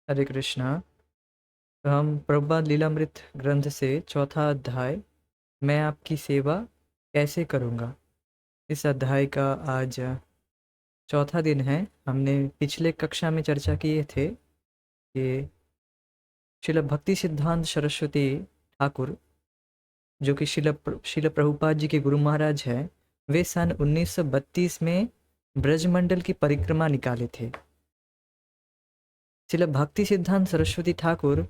हरे कृष्णा। तो हम प्रभुपाद लीलामृत ग्रंथ से चौथा अध्याय, मैं आपकी सेवा कैसे करूँगा, इस अध्याय का आज चौथा दिन है। हमने पिछले कक्षा में चर्चा किए थे कि शिल भक्ति सिद्धांत सरस्वती ठाकुर, जो कि शिल प्रभुपाद जी के गुरु महाराज हैं, वे सन 1932 में ब्रजमंडल की परिक्रमा निकाले थे। शिल भक्ति सिद्धांत सरस्वती ठाकुर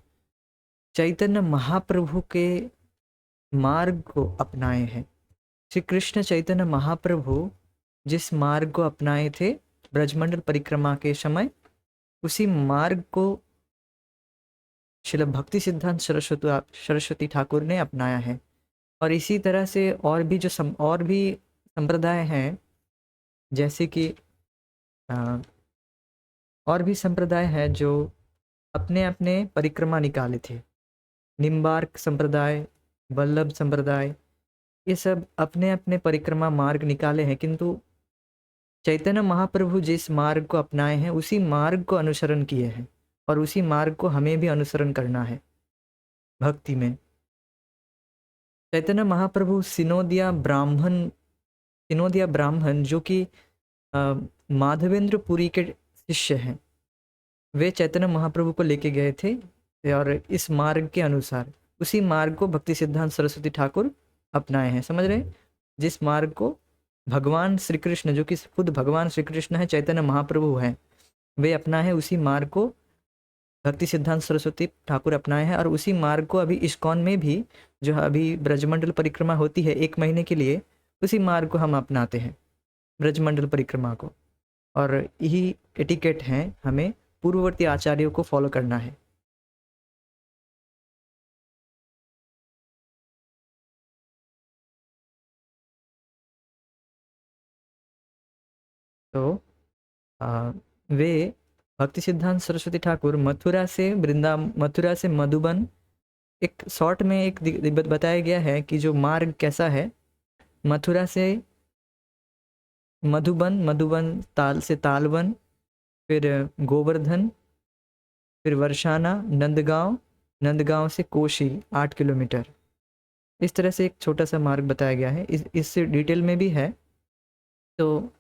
चैतन्य महाप्रभु के मार्ग को अपनाए हैं। श्री कृष्ण चैतन्य महाप्रभु जिस मार्ग को अपनाए थे ब्रजमंडल परिक्रमा के समय, उसी मार्ग को श्रील भक्ति सिद्धांत सरस्वती ठाकुर ने अपनाया है। और इसी तरह से और भी संप्रदाय हैं, जैसे कि और भी संप्रदाय हैं जो अपने अपने परिक्रमा निकाले थे। निम्बार्क संप्रदाय, वल्लभ संप्रदाय, ये सब अपने अपने परिक्रमा मार्ग निकाले हैं, किंतु चैतन्य महाप्रभु जिस मार्ग को अपनाए हैं उसी मार्ग को अनुसरण किए हैं, और उसी मार्ग को हमें भी अनुसरण करना है भक्ति में। चैतन्य महाप्रभु सिनोदिया ब्राह्मण जो कि माधवेंद्र पुरी के शिष्य हैं, वे चैतन्य महाप्रभु को लेके गए थे, और इस मार्ग के अनुसार उसी मार्ग को भक्ति सिद्धांत सरस्वती ठाकुर अपनाए हैं। समझ रहे हैं? जिस मार्ग को भगवान श्री कृष्ण, जो कि खुद भगवान श्री कृष्ण है, चैतन्य महाप्रभु हैं, वे अपना है, उसी मार्ग को भक्ति सिद्धांत सरस्वती ठाकुर अपनाए हैं। और उसी मार्ग को अभी इस्कॉन में भी, जो अभी ब्रजमंडल परिक्रमा होती है 1 महीने के लिए, उसी मार्ग को हम अपनाते हैं, ब्रजमंडल परिक्रमा को। और यही एटिकेट है, हमें पूर्ववर्ती आचार्यों को फॉलो करना है। तो वे भक्ति सिद्धांत सरस्वती ठाकुर मथुरा से मधुबन, एक शॉर्ट में एक बताया गया है कि जो मार्ग कैसा है। मथुरा से मधुबन, मधुबन ताल से तालवन, फिर गोवर्धन, फिर वर्षाना, नंदगांव, नंदगांव से कोशी 8 किलोमीटर, इस तरह से एक छोटा सा मार्ग बताया गया है। इससे डिटेल में भी है। तो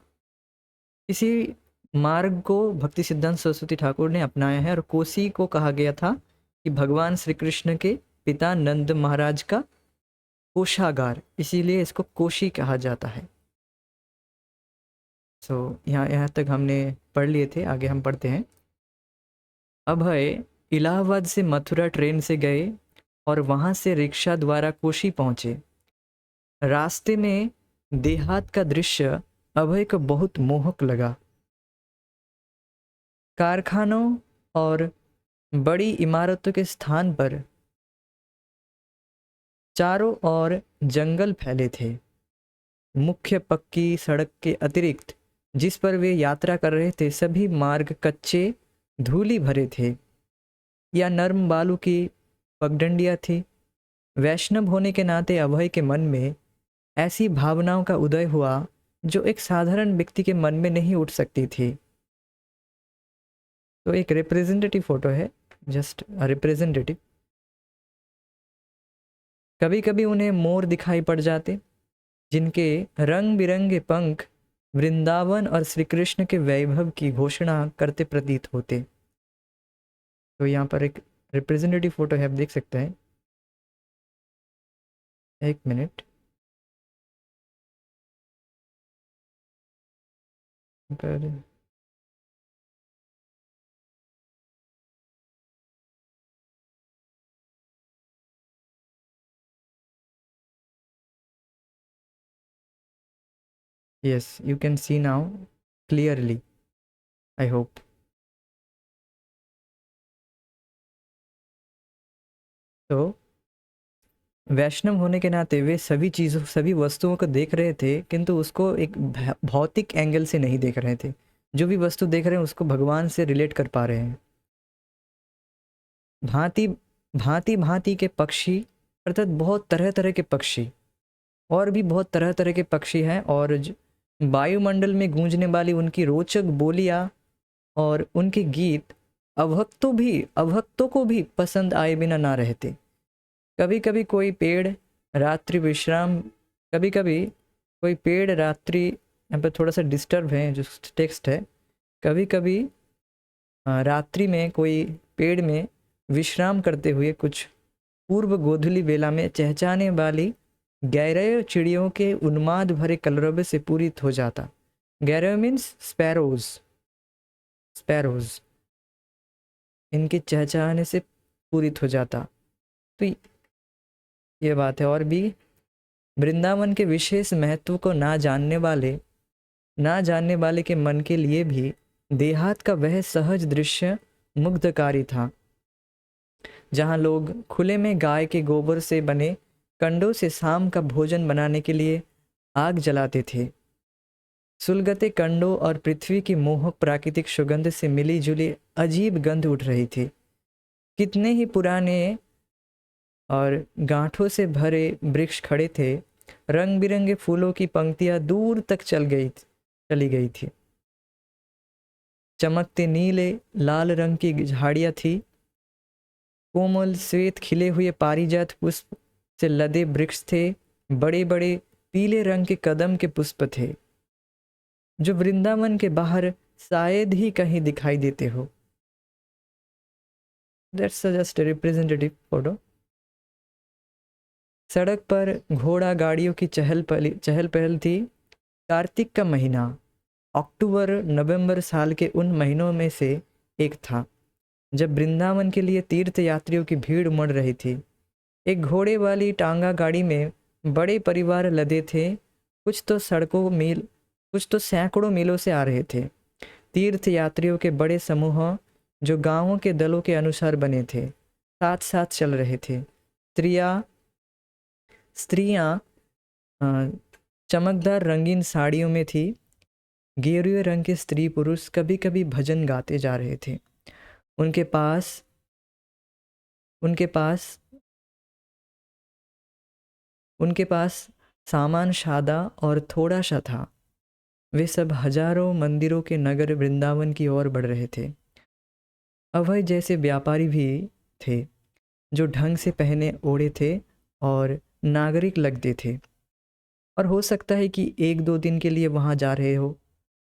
इसी मार्ग को भक्ति सिद्धांत सरस्वती ठाकुर ने अपनाया है। और कोसी को कहा गया था कि भगवान श्री कृष्ण के पिता नंद महाराज का कोषागार, इसीलिए इसको कोशी कहा जाता है। यहाँ तक हमने पढ़ लिए थे, आगे हम पढ़ते हैं। अभय इलाहाबाद से मथुरा ट्रेन से गए और वहाँ से रिक्शा द्वारा कोशी पहुँचे। रास्ते में देहात का दृश्य अभय को बहुत मोहक लगा। कारखानों और बड़ी इमारतों के स्थान पर चारों ओर जंगल फैले थे। मुख्य पक्की सड़क के अतिरिक्त जिस पर वे यात्रा कर रहे थे, सभी मार्ग कच्चे धूली भरे थे या नर्म बालू की पगडंडियां थी। वैष्णव होने के नाते अभय के मन में ऐसी भावनाओं का उदय हुआ जो एक साधारण व्यक्ति के मन में नहीं उठ सकती थी। तो एक रिप्रेजेंटेटिव फोटो है, जस्ट रिप्रेजेंटेटिव। कभी कभी उन्हें मोर दिखाई पड़ जाते, जिनके रंग बिरंगे पंख वृंदावन और श्री कृष्ण के वैभव की घोषणा करते प्रतीत होते। तो यहाँ पर एक रिप्रेजेंटेटिव फोटो है, आप देख सकते हैं। एक मिनट, पर yes, you can see now clearly, I hope. तो वैष्णव होने के नाते वे सभी वस्तुओं को देख रहे थे, किंतु उसको एक भौतिक एंगल से नहीं देख रहे थे। जो भी वस्तु देख रहे हैं उसको भगवान से रिलेट कर पा रहे हैं। भांति भांति भांति के पक्षी, अर्थात बहुत तरह तरह के पक्षी, और भी बहुत तरह तरह के पक्षी हैं। और वायुमंडल में गूंजने वाली उनकी रोचक बोलियां और उनके गीत अभक्तों को भी पसंद आए बिना ना रहते। कभी कभी कोई पेड़ रात्रि विश्राम कभी कभी कोई पेड़ रात्रि, यहाँ पर थोड़ा सा डिस्टर्ब है जो टेक्स्ट है। कभी कभी रात्रि में कोई पेड़ में विश्राम करते हुए कुछ पूर्व गोधूली बेला में चहचहाने वाली गैरय चिड़ियों के उन्माद भरे कलरव से पूरित हो जाता। गैरय मीन्स स्पैरोज, स्पैरोज इनके चहचहाने से पूरित हो जाता। तो ये बात है। और भी वृंदावन के विशेष महत्व को ना जानने वाले के मन के लिए भी देहात का वह सहज दृश्य मुग्धकारी था, जहाँ लोग खुले में गाय के गोबर से बने कंडों से शाम का भोजन बनाने के लिए आग जलाते थे। सुलगते कंडों और पृथ्वी की मोहक प्राकृतिक सुगंध से मिली जुली अजीब गंध उठ रही थी। कितने ही पुराने और गांठों से भरे वृक्ष खड़े थे। रंग बिरंगे फूलों की पंक्तियां दूर तक चली गई थी। चमकते नीले लाल रंग की झाड़ियां थी। कोमल श्वेत खिले हुए पारिजात पुष्प से लदे वृक्ष थे। बड़े बड़े पीले रंग के कदम के पुष्प थे, जो वृंदावन के बाहर शायद ही कहीं दिखाई देते हो। That's just a representative photo. सड़क पर घोड़ा गाड़ियों की चहल पहल थी। कार्तिक का महीना अक्टूबर नवंबर साल के उन महीनों में से एक था जब वृंदावन के लिए तीर्थ यात्रियों की भीड़ उमड़ रही थी। एक घोड़े वाली टांगा गाड़ी में बड़े परिवार लदे थे। कुछ तो सैकड़ों मीलों से आ रहे थे। तीर्थ यात्रियों के बड़े समूह जो गांवों के दलों के अनुसार बने थे, साथ साथ चल रहे थे। स्त्रियां चमकदार रंगीन साड़ियों में थी। गेरुए रंग के स्त्री पुरुष कभी कभी भजन गाते जा रहे थे। उनके पास सामान सादा और थोड़ा सा था। वे सब हजारों मंदिरों के नगर वृंदावन की ओर बढ़ रहे थे। अभय जैसे व्यापारी भी थे, जो ढंग से पहने ओढ़े थे और नागरिक लगते थे, और हो सकता है कि 1-2 दिन के लिए वहां जा रहे हो।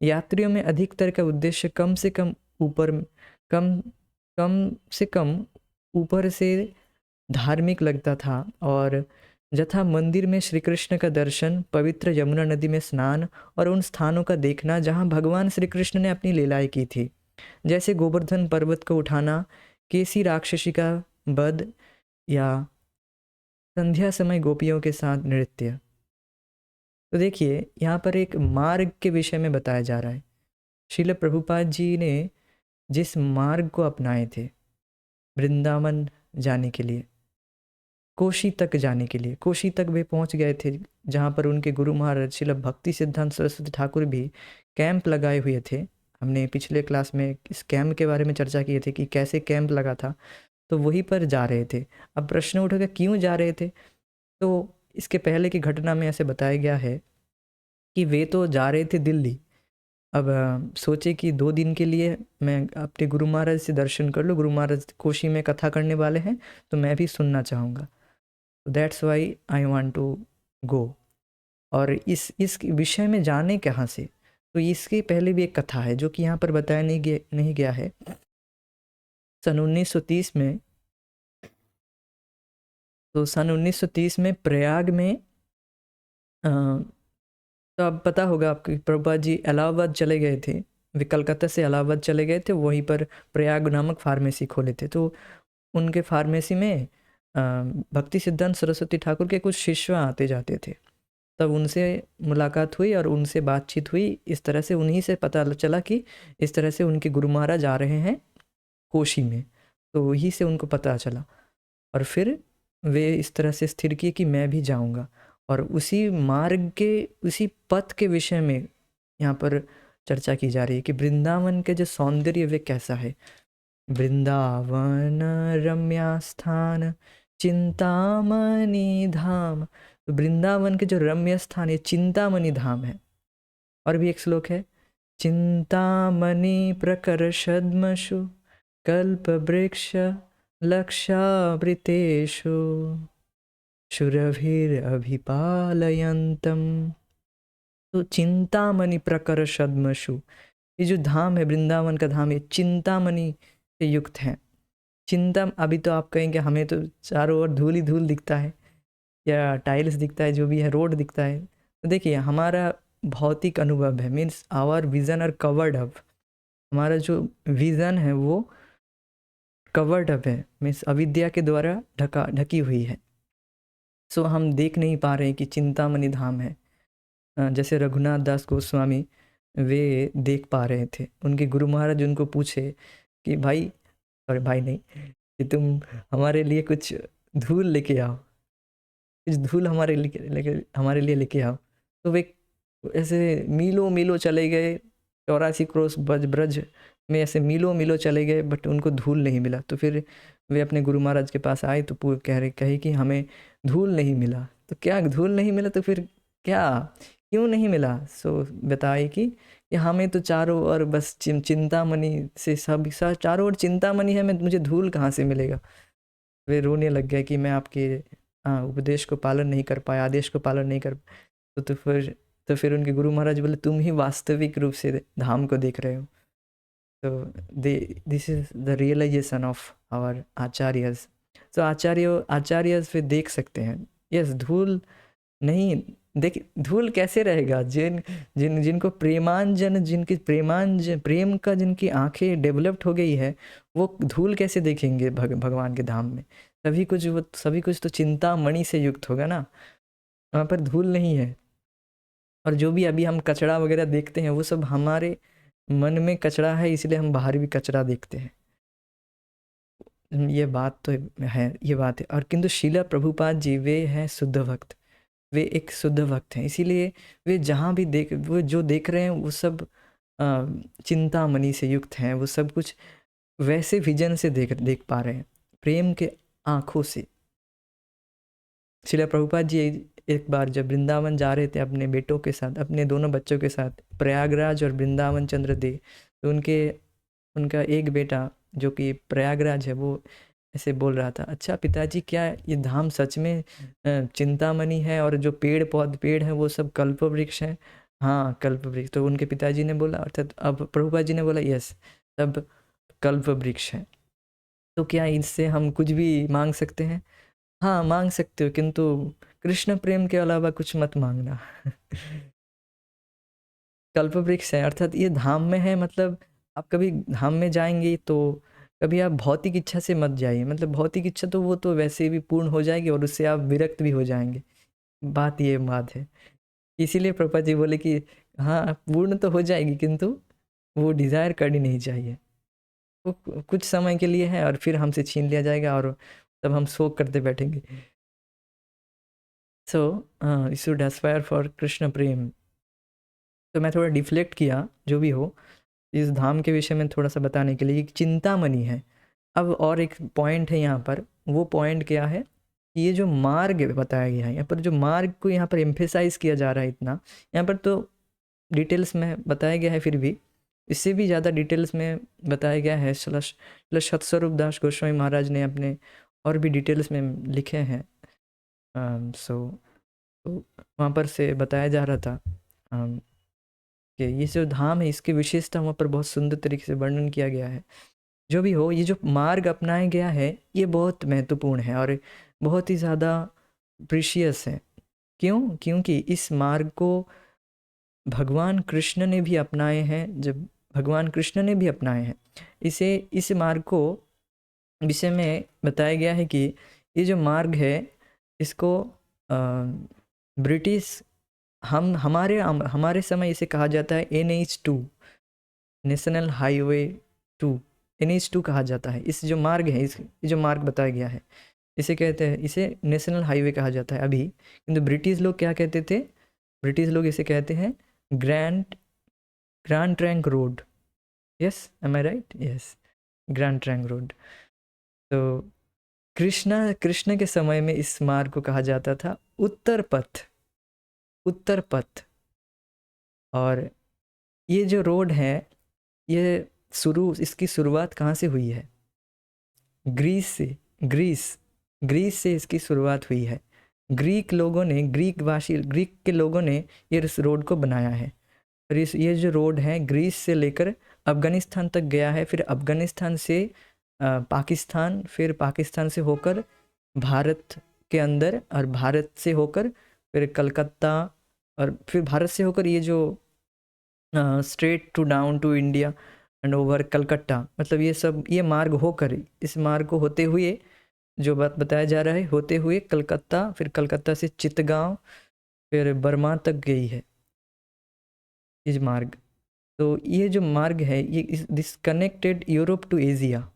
यात्रियों में अधिकतर का उद्देश्य कम से कम ऊपर से धार्मिक लगता था, और जथा मंदिर में श्री कृष्ण का दर्शन, पवित्र यमुना नदी में स्नान और उन स्थानों का देखना जहां भगवान श्री कृष्ण ने अपनी लीलाएं की थी, जैसे गोवर्धन पर्वत को उठाना, केसी राक्षसी का वध या संध्या समय गोपियों के साथ नृत्य। तो देखिए यहाँ पर एक मार्ग के विषय में बताया जा रहा है। श्रील प्रभुपाद जी ने जिस मार्ग को अपनाए थे वृंदावन जाने के लिए, कोशी तक जाने के लिए, कोशी तक वे पहुंच गए थे, जहाँ पर उनके गुरु महाराज श्रील भक्ति सिद्धांत सरस्वती ठाकुर भी कैंप लगाए हुए थे। हमने पिछले क्लास में इस कैंप के बारे में चर्चा किए थे कि कैसे कैंप लगा था, तो वहीं पर जा रहे थे। अब प्रश्न उठेगा क्यों जा रहे थे, तो इसके पहले की घटना में ऐसे बताया गया है कि वे तो जा रहे थे दिल्ली। अब सोचे कि 2 दिन के लिए मैं अपने गुरु महाराज से दर्शन कर लूँ, गुरु महाराज कोशी में कथा करने वाले हैं तो मैं भी सुनना चाहूँगा, that's why I want to go. और इस विषय में जाने कहाँ से, तो इसके पहले भी एक कथा है जो कि यहाँ पर बताया नहीं गया है। सन 1930 में प्रयाग में तो अब पता होगा आपको, प्रभुपाद जी इलाहाबाद चले गए थे, वे कलकत्ता से इलाहाबाद चले गए थे, वहीं पर प्रयाग नामक फार्मेसी खोले थे। तो उनके फार्मेसी में भक्ति सिद्धांत सरस्वती ठाकुर के कुछ शिष्य आते जाते थे। तब उनसे मुलाकात हुई और उनसे बातचीत हुई। इस तरह से उन्हीं से पता चला कि इस तरह से उनके गुरु महाराज आ रहे हैं कोशी में, तो वहीं से उनको पता चला और फिर वे इस तरह से स्थिर किए कि मैं भी जाऊंगा। और उसी मार्ग के, उसी पथ के विषय में यहाँ पर चर्चा की जा रही है कि वृंदावन के जो सौंदर्य वे कैसा है। वृंदावन रम्या स्थान चिंतामणि धाम, तो वृंदावन के जो रम्य स्थान है चिंतामणि धाम है। और भी एक श्लोक है, चिंतामणि प्रकर्षद्मशु कल्पवृक्ष लक्षावृतेषु शुरभिरभिपालयन्तम्। तो चिंतामणि प्रकर सद्मशु, ये जो धाम है वृंदावन का धाम, ये चिंतामणि से युक्त है। चिंता, अभी तो आप कहेंगे हमें तो चारों ओर धूल ही धूल दिखता है या टाइल्स दिखता है, जो भी है, रोड दिखता है। तो देखिए हमारा भौतिक अनुभव है, means our vision are covered up, हमारा जो विजन है वो कवर्ड अप है, मीन्स अविद्या के द्वारा ढकी हुई है। सो हम देख नहीं पा रहे हैं कि चिंतामणि धाम है। जैसे रघुनाथ दास गोस्वामी वे देख पा रहे थे। उनके गुरु महाराज उनको पूछे कि भाई, अरे भाई नहीं, कि तुम हमारे लिए कुछ धूल लेके आओ, कुछ धूल हमारे लिए लेके आओ। तो वे ऐसे मीलों मीलों चले गए, 84 क्रोस ब्रज में ऐसे मीलों मीलों चले गए, बट उनको धूल नहीं मिला। तो फिर वे अपने गुरु महाराज के पास आए तो कहे कि हमें धूल नहीं मिला। तो क्या धूल नहीं मिला, तो फिर क्या, क्यों नहीं मिला? सो बताए कि हमें तो चारों ओर बस चिंतामणि से सब चारों ओर चिंतामणि है, मैं मुझे धूल कहाँ से मिलेगा। वे रोने लग गए कि मैं आपके उपदेश को पालन नहीं कर पाया, आदेश को पालन नहीं कर। तो फिर उनके गुरु महाराज बोले, तुम ही वास्तविक रूप से धाम को देख रहे हो। तो this is the realization of our acharyas. तो आचार्यस फिर देख सकते हैं, यस, धूल नहीं, देख धूल कैसे रहेगा? जिनको प्रेमांजन, जिनकी प्रेम का जिनकी आंखें डेवलप्ड हो गई है, वो धूल कैसे देखेंगे भगवान के धाम में? सभी कुछ तो चिंतामणि से युक्त होगा ना, वहाँ पर धूल नहीं है। और जो भी अभी हम कचरा वगैरह देखते हैं, वो सब हमारे मन में कचरा है, इसलिए हम बाहर भी कचरा देखते हैं। ये बात तो है, ये बात है। और किंतु शीला प्रभुपाद जी वे हैं शुद्ध भक्त, वे एक शुद्ध भक्त हैं, इसीलिए वे जहाँ भी वो जो देख रहे हैं वो सब चिंतामणि से युक्त हैं। वो सब कुछ वैसे विजन से देख पा रहे हैं, प्रेम के आँखों से। श्रील प्रभुपाद जी एक बार जब वृंदावन जा रहे थे अपने बेटों के साथ, अपने दोनों बच्चों के साथ, प्रयागराज और वृंदावन चंद्र दे, तो उनका एक बेटा जो कि प्रयागराज है, वो ऐसे बोल रहा था, अच्छा पिताजी, क्या ये धाम सच में चिंतामणि है और जो पेड़ हैं वो सब कल्प वृक्ष हैं? हाँ, कल्प वृक्ष। तो उनके पिताजी ने बोला, अर्थात अब प्रभुपाद जी ने बोला, यस, सब कल्प वृक्ष है। तो क्या इससे हम कुछ भी मांग सकते हैं? हाँ, मांग सकते हो, किंतु कृष्ण प्रेम के अलावा कुछ मत मांगना। कल्प वृक्ष है, अर्थात ये धाम में है, मतलब आप कभी धाम में जाएंगे तो कभी आप भौतिक इच्छा से मत जाइए। मतलब भौतिक इच्छा तो वो तो वैसे भी पूर्ण हो जाएगी और उससे आप विरक्त भी हो जाएंगे। बात है। इसीलिए प्रभुपाद जी बोले कि हाँ, पूर्ण तो हो जाएगी, किंतु वो डिज़ायर करनी नहीं चाहिए। वो कुछ समय के लिए है और फिर हमसे छीन लिया जाएगा और तब हम शोक करते बैठेंगे। So you should aspire for Krishna prem. तो मैं थोड़ा डिफ्लेक्ट किया, जो भी हो, इस धाम के विषय में थोड़ा सा बताने के लिए। चिंतामणि है। अब और एक पॉइंट है यहाँ पर, वो पॉइंट क्या है कि ये जो मार्ग बताया गया है यहाँ पर, जो मार्ग को यहाँ पर एम्फेसाइज किया जा रहा है इतना, यहाँ पर तो डिटेल्स में बताया गया है, फिर भी इससे भी ज़्यादा डिटेल्स में बताया गया है। सतस्वरूप दास गोस्वामी महाराज ने अपने और भी डिटेल्स में लिखे हैं। तो वहाँ पर से बताया जा रहा था कि ये जो धाम है, इसकी विशेषता वहाँ पर बहुत सुंदर तरीके से वर्णन किया गया है। जो भी हो, ये जो मार्ग अपनाया गया है ये बहुत महत्वपूर्ण है और बहुत ही ज़्यादा प्रीशियस है। क्यों? क्योंकि इस मार्ग को भगवान कृष्ण ने भी अपनाए हैं। जब भगवान कृष्ण ने भी अपनाए हैं इस मार्ग को, विषय में बताया गया है कि ये जो मार्ग है इसको ब्रिटिश हमारे समय इसे कहा जाता है NH2, नेशनल हाईवे 2, NH2 कहा जाता है। इस जो मार्ग है, ये जो मार्ग बताया गया है, इसे कहते हैं, इसे नेशनल हाईवे कहा जाता है अभी। किंतु ब्रिटिश लोग क्या कहते थे? ब्रिटिश लोग इसे कहते हैं Grand Trunk Road. Yes, am I right? Yes, Grand Trunk Road. तो कृष्ण के समय में इस मार्ग को कहा जाता था उत्तर पथ। और ये जो रोड है, ये इसकी शुरुआत कहाँ से हुई है? ग्रीस से। ग्रीस से इसकी शुरुआत हुई है। ग्रीक के लोगों ने ये इस रोड को बनाया है। और ये जो रोड है ग्रीस से लेकर अफ़गानिस्तान तक गया है, फिर अफ़गानिस्तान से पाकिस्तान, फिर पाकिस्तान से होकर भारत के अंदर, और भारत से होकर फिर कलकत्ता, और फिर भारत से होकर ये जो straight to down to India and over Calcutta, मतलब ये सब ये मार्ग होकर, इस मार्ग को होते हुए जो बात बताया जा रहा है, होते हुए कलकत्ता, फिर कलकत्ता से चित्तगांव, फिर बर्मा तक गई है ये मार्ग। तो ये जो मार्ग है ये this connected Europe to Asia.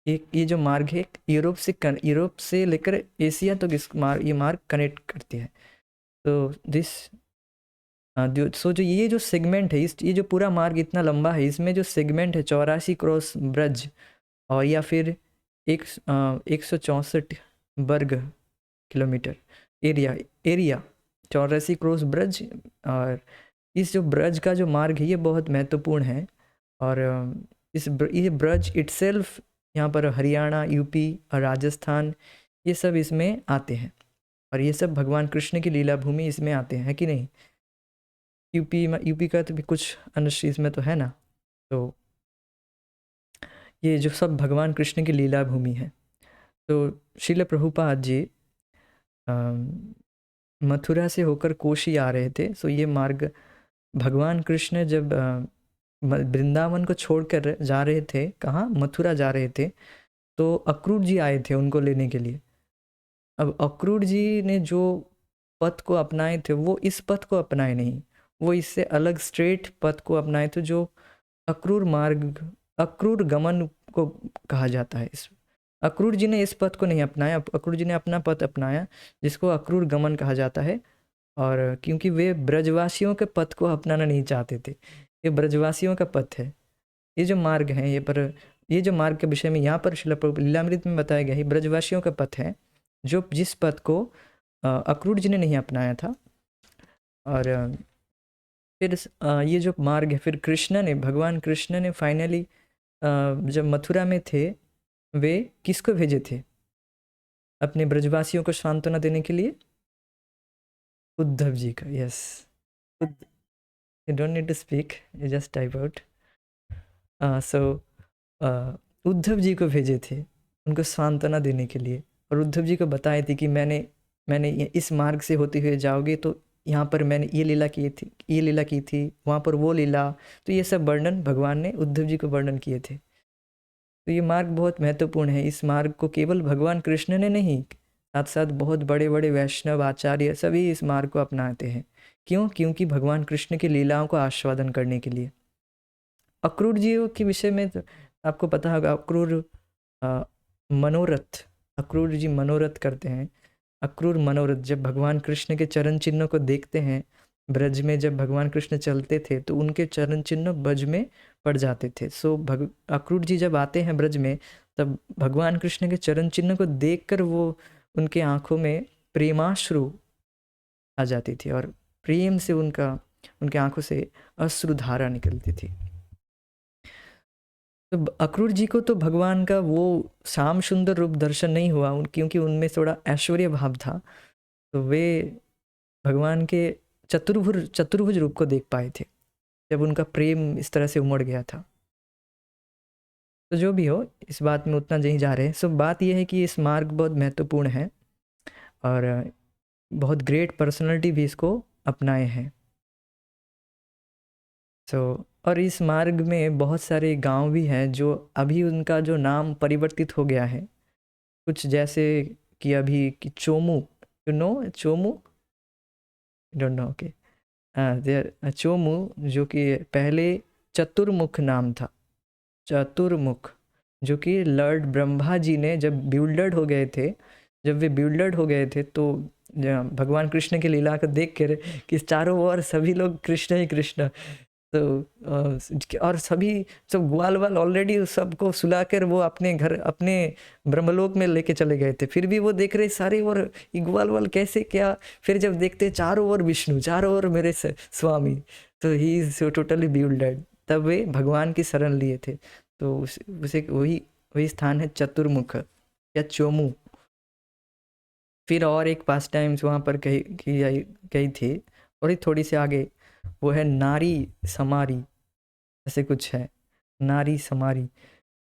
ये जो मार्ग है यूरोप से लेकर एशिया तक ये मार्ग कनेक्ट करती है। तो जो ये जो सेगमेंट है, ये जो पूरा मार्ग इतना लंबा है, इसमें जो सेगमेंट है 84 क्रॉस ब्रज, और या फिर 164 वर्ग किलोमीटर एरिया 84 क्रॉस ब्रज। और इस जो ब्रज का जो मार्ग है ये बहुत महत्वपूर्ण है। और ये ब्रज इटसेल्फ यहाँ पर हरियाणा, यूपी और राजस्थान ये सब इसमें आते हैं, और ये सब भगवान कृष्ण की लीला भूमि इसमें आते हैं, कि नहीं? यूपी का तो भी कुछ अंश इसमें तो है ना। तो ये जो सब भगवान कृष्ण की लीला भूमि है। तो श्रील प्रभुपाद जी मथुरा से होकर कोशी आ रहे थे। सो ये मार्ग भगवान कृष्ण जब वृंदावन को छोड़कर जा रहे थे, कहाँ? मथुरा जा रहे थे, तो अक्रूर जी आए थे उनको लेने के लिए। अब अक्रूर जी ने जो पथ को अपनाए थे वो इस पथ को अपनाए नहीं, वो इससे अलग स्ट्रेट पथ को अपनाए थे, जो अक्रूर गमन को कहा जाता है। इस अक्रूर जी ने इस पथ को नहीं अपनाया, अक्रूर जी ने अपना पथ अपनाया जिसको अक्रूर गमन कहा जाता है। और क्योंकि वे ब्रजवासियों के पथ को अपनाना नहीं चाहते थे, ये ब्रजवासियों का पथ है। ये जो मार्ग है ये जो मार्ग के विषय में यहाँ पर श्रील प्रभुपाद लीलामृत में बताया गया है, ब्रजवासियों का पथ है, जिस पथ को अक्रूर जी ने नहीं अपनाया था। और फिर ये जो मार्ग है, फिर भगवान कृष्ण ने फाइनली जब मथुरा में थे, वे किसको भेजे थे अपने ब्रजवासियों को सांत्वना देने के लिए? उद्धव जी का। Yes, you don't need to speak, you just type out. So Uddhav ji को भेजे थे उनको सांत्वना देने के लिए, और उद्धव जी को बताए थे कि मैंने इस मार्ग से होते हुए जाओगे तो यहाँ पर मैंने ये लीला की थी, वहाँ पर वो लीला। तो ये सब वर्णन भगवान ने उद्धव जी को वर्णन किए थे। तो ये मार्ग बहुत महत्वपूर्ण है। इस मार्ग को केवल भगवान कृष्ण ने नहीं, साथ साथ बहुत बड़े बड़े वैष्णव आचार्य सभी इस मार्ग को अपनाते हैं। क्यों? क्योंकि भगवान कृष्ण की लीलाओं को आस्वादन करने के लिए। अक्रूर जी के विषय में तो आपको पता होगा, अक्रूर जी मनोरथ करते हैं। अक्रूर मनोरथ, जब भगवान कृष्ण के चरण चिन्हों को देखते हैं, ब्रज में जब भगवान कृष्ण चलते थे तो उनके चरण चिन्ह ब्रज में पड़ जाते थे। सो अक्रूर जी जब आते हैं ब्रज में, तब भगवान कृष्ण के चरण चिन्ह को देखकर वो उनके आंखों में प्रेमाश्रु आ जाती थी, और प्रेम से उनके आंखों से अश्रुधारा निकलती थी। तो अक्रूर जी को तो भगवान का वो श्याम सुंदर रूप दर्शन नहीं हुआ, क्योंकि उनमें थोड़ा ऐश्वर्य भाव था। तो वे भगवान के चतुर्भुज रूप को देख पाए थे जब उनका प्रेम इस तरह से उमड़ गया था। तो जो भी हो, इस बात में उतना नहीं जा रहे हैं। सो बात यह है कि इस मार्ग बहुत महत्वपूर्ण है, और बहुत ग्रेट पर्सनालिटी भी इसको अपनाए हैं। और इस मार्ग में बहुत सारे गांव भी हैं जो अभी उनका जो नाम परिवर्तित हो गया है। कुछ जैसे कि अभी कि Chomu, you know Chomu? Don't know, okay. There Chomu, जो कि पहले चतुर्मुख नाम था, चतुर्मुख, जो कि लॉर्ड ब्रह्मा जी ने जब वे बिल्डर्ड हो गए थे तो भगवान कृष्ण की लीला को देख कर कि चारों ओर सभी लोग कृष्ण ही कृष्ण, तो और सभी सब ग्वाल वाल ऑलरेडी सबको सुलाकर वो अपने घर, अपने ब्रह्मलोक में लेके चले गए थे। फिर भी वो देख रहे सारे और ग्वाल वाल कैसे क्या। फिर जब देखते चारों ओर विष्णु, चारों ओर मेरे स्वामी, तो ही इज टोटली बिल्डेड। तब वे भगवान की शरण लिए थे। तो उसे वही वही स्थान है चतुर्मुख या चोमू। फिर और एक पास टाइम्स वहाँ पर गई थी, और ही थोड़ी सी आगे वो है नारी समारी, ऐसे कुछ है, नारी समारी।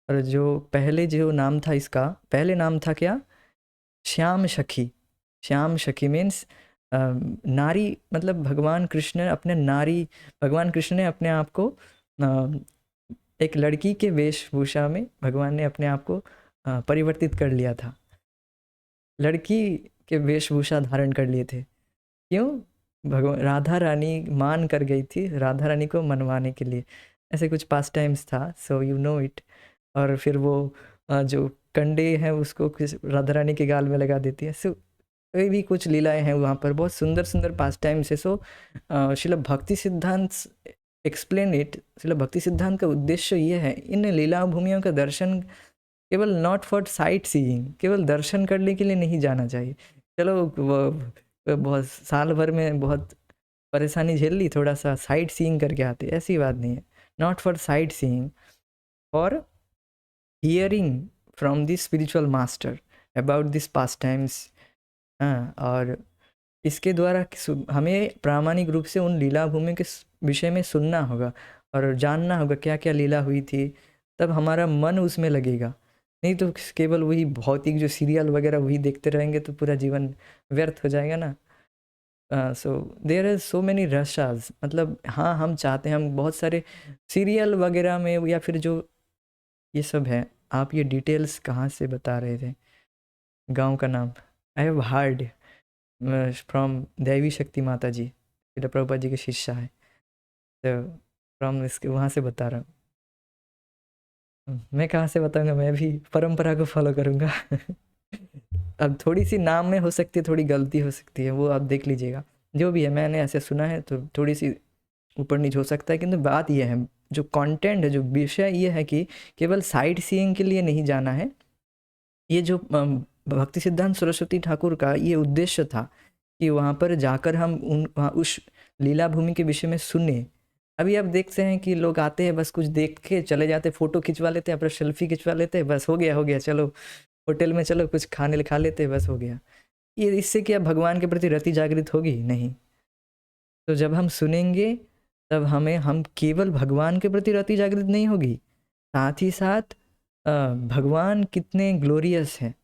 और जो पहले जो नाम था इसका, पहले नाम था क्या, श्याम सखी। श्याम सखी मीन्स नारी, मतलब भगवान कृष्ण ने अपने आप को एक लड़की के वेशभूषा में भगवान ने अपने आप को परिवर्तित कर लिया था, लड़की के वेशभूषा धारण कर लिए थे। क्यों? भगवान राधा रानी मान कर गई थी, राधा रानी को मनवाने के लिए, ऐसे कुछ पास टाइम्स था, सो यू नो इट। और फिर वो जो कंडे हैं उसको राधा रानी के गाल में लगा देती है। सो कोई भी कुछ लीलाएं हैं वहाँ पर, बहुत सुंदर सुंदर पास टाइम्स है। सो शिला भक्ति सिद्धांत एक्सप्लेन इट। शिला भक्ति सिद्धांत का उद्देश्य ये है, इन लीला भूमियों का दर्शन केवल नॉट फॉर साइट सीइंग, केवल दर्शन करने के लिए नहीं जाना चाहिए। चलो वो बहुत साल भर में बहुत परेशानी झेल ली, थोड़ा सा साइट सीइंग करके आते, ऐसी बात नहीं है। Not for sight seeing, for hearing from the spiritual master about this pass times. हाँ, और इसके द्वारा हमें प्रामाणिक रूप से उन लीला भूमि के विषय में सुनना होगा और जानना होगा क्या क्या लीला हुई थी, तब हमारा मन उसमें लगेगा। नहीं तो केवल वही भौतिक जो सीरियल वगैरह वही देखते रहेंगे तो पूरा जीवन व्यर्थ हो जाएगा ना। So there are so many rasas, मतलब हाँ हम चाहते हैं, हम बहुत सारे सीरियल वगैरह में या फिर जो ये सब है। आप ये डिटेल्स कहाँ से बता रहे थे, गांव का नाम? आई हैव हार्ड फ्रॉम दैवी शक्ति माता जी, शिला प्रभुपाद जी के शिष्य है, तो फ्रॉम इसके वहाँ से बता रहा हूँ। मैं कहाँ से बताऊँगा, मैं भी परंपरा को फॉलो करूँगा। अब थोड़ी सी नाम में हो सकती है, थोड़ी गलती हो सकती है, वो आप देख लीजिएगा। जो भी है मैंने ऐसे सुना है, तो थोड़ी सी ऊपर नीचे हो सकता है, किंतु बात यह है, जो कंटेंट है, जो विषय ये है कि केवल साइट सीइंग के लिए नहीं जाना है। ये जो भक्ति सिद्धांत सरस्वती ठाकुर का ये उद्देश्य था कि वहाँ पर जाकर हम उस लीला भूमि के विषय में सुने। अभी आप देखते हैं कि लोग आते हैं, बस कुछ देख के चले जाते, फोटो खिंचवा लेते हैं, अपना सेल्फी खिंचवा लेते हैं, बस हो गया चलो होटल में, चलो कुछ खाने खा लेते हैं, बस हो गया। ये इससे क्या भगवान के प्रति रति जागृत होगी? नहीं। तो जब हम सुनेंगे तब हम केवल भगवान के प्रति रति जागृत नहीं होगी, साथ ही साथ भगवान कितने ग्लोरियस हैं,